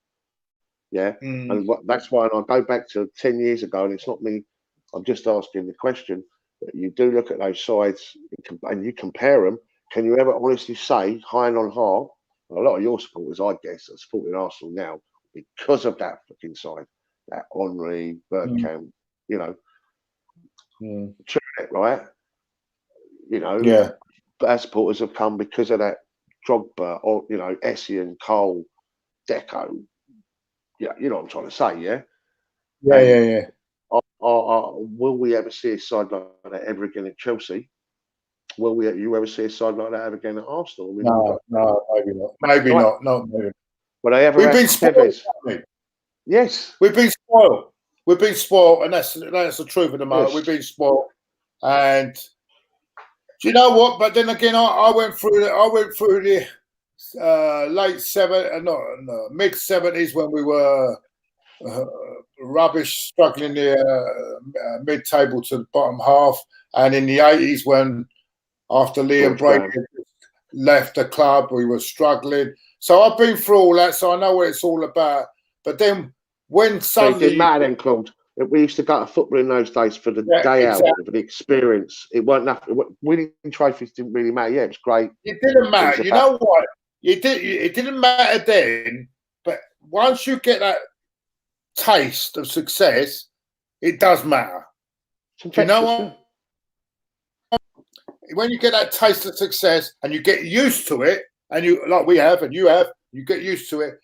Yeah, and that's why. And I go back to 10 years ago, and it's not me. I'm just asking the question. But you do look at those sides and you compare them. Can you ever honestly say, high and on heart, a lot of your supporters, I guess, are supporting Arsenal now because of that fucking side, that Henry, Bergkamp, you know, right? You know, our supporters have come because of that Drogba, or you know, Essien, Cole, Deco. Yeah, you know what I'm trying to say, yeah. Yeah. Will we ever see a side like that ever again at Chelsea? Will you ever see a side like that ever again at Arsenal? I mean, no, maybe not. Maybe not. No, maybe. Will they ever? We've been spoiled. Yes, we've been spoiled. We've been spoiled, and that's the truth of the matter. Yes. We've been spoiled, and do you know what? But then again, I went through the mid 70s when we were rubbish, struggling the mid-table to the bottom half, and in the 80s when after Liam Brady left the club, we were struggling. So I've been through all that, so I know what it's all about. But then when suddenly... It didn't matter then, Claude. We used to go to football in those days for the day out, for the experience. It weren't nothing. Winning trophies didn't really matter. Yeah, it was great. It didn't matter. You know what? It didn't matter then, but once you get that taste of success, it does matter. You know what? When you get that taste of success and you get used to it, and you like we have, and you get used to it,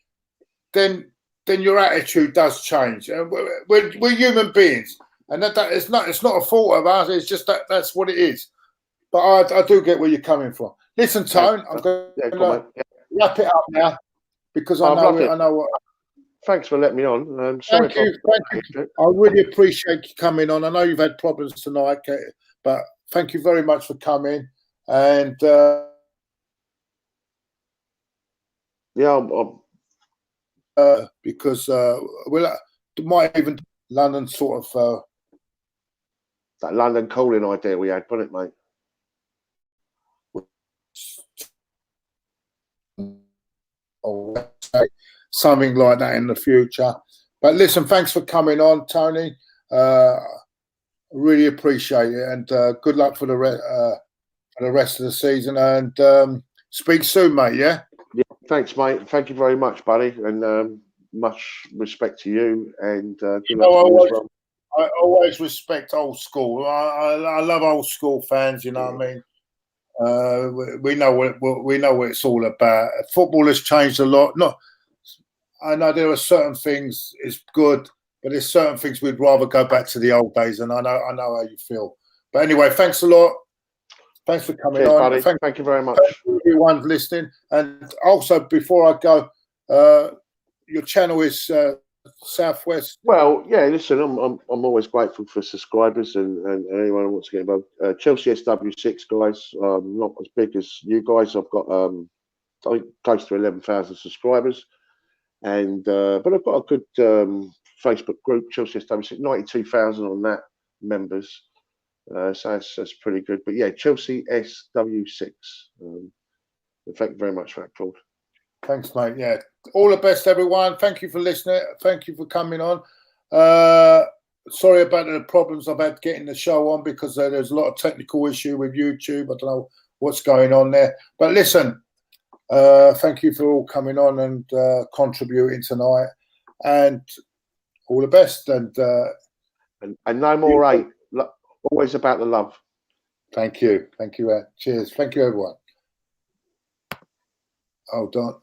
then your attitude does change. And we're human beings, and it's not a fault of ours. It's just that's what it is. But I do get where you're coming from. Listen, Tone, I'm going to wrap it up now because I know what. Thanks for letting me on. Thank you. I really appreciate you coming on. I know you've had problems tonight, but thank you very much for coming. And because might even London sort of that London calling idea we had, wasn't it, mate? Something like that in the future. But listen, thanks for coming on, Tony. Really appreciate it, and good luck for the rest of the season. And speak soon, mate. Yeah. Thanks, mate. Thank you very much, buddy, and much respect to you. And good luck to you as well. I always respect old school. I love old school fans. You know what I mean? We know what it's all about. Football has changed a lot. I know there are certain things it's good, but there's certain things we'd rather go back to the old days, and I know how you feel. But anyway, thanks a lot. Thanks for coming on. Buddy. Thank you very much. Thank you everyone listening. And also, before I go, your channel is Southwest. Well, yeah. Listen, I'm always grateful for subscribers and anyone who wants to get involved. Chelsea SW6 guys. Not as big as you guys. I've got I think close to 11,000 subscribers. And but I've got a good Facebook group, Chelsea SW6, 92,000 on that members. So that's pretty good. But yeah, Chelsea SW6. Thank you very much for that, Claude. Thanks, mate. Yeah, all the best, everyone. Thank you for listening. Thank you for coming on. Sorry about the problems I've had getting the show on because there's a lot of technical issue with YouTube. I don't know what's going on there. But listen. Thank you for all coming on and contributing tonight, and all the best. And no more hate. Always about the love. Thank you. Cheers. Thank you, everyone. Hold on.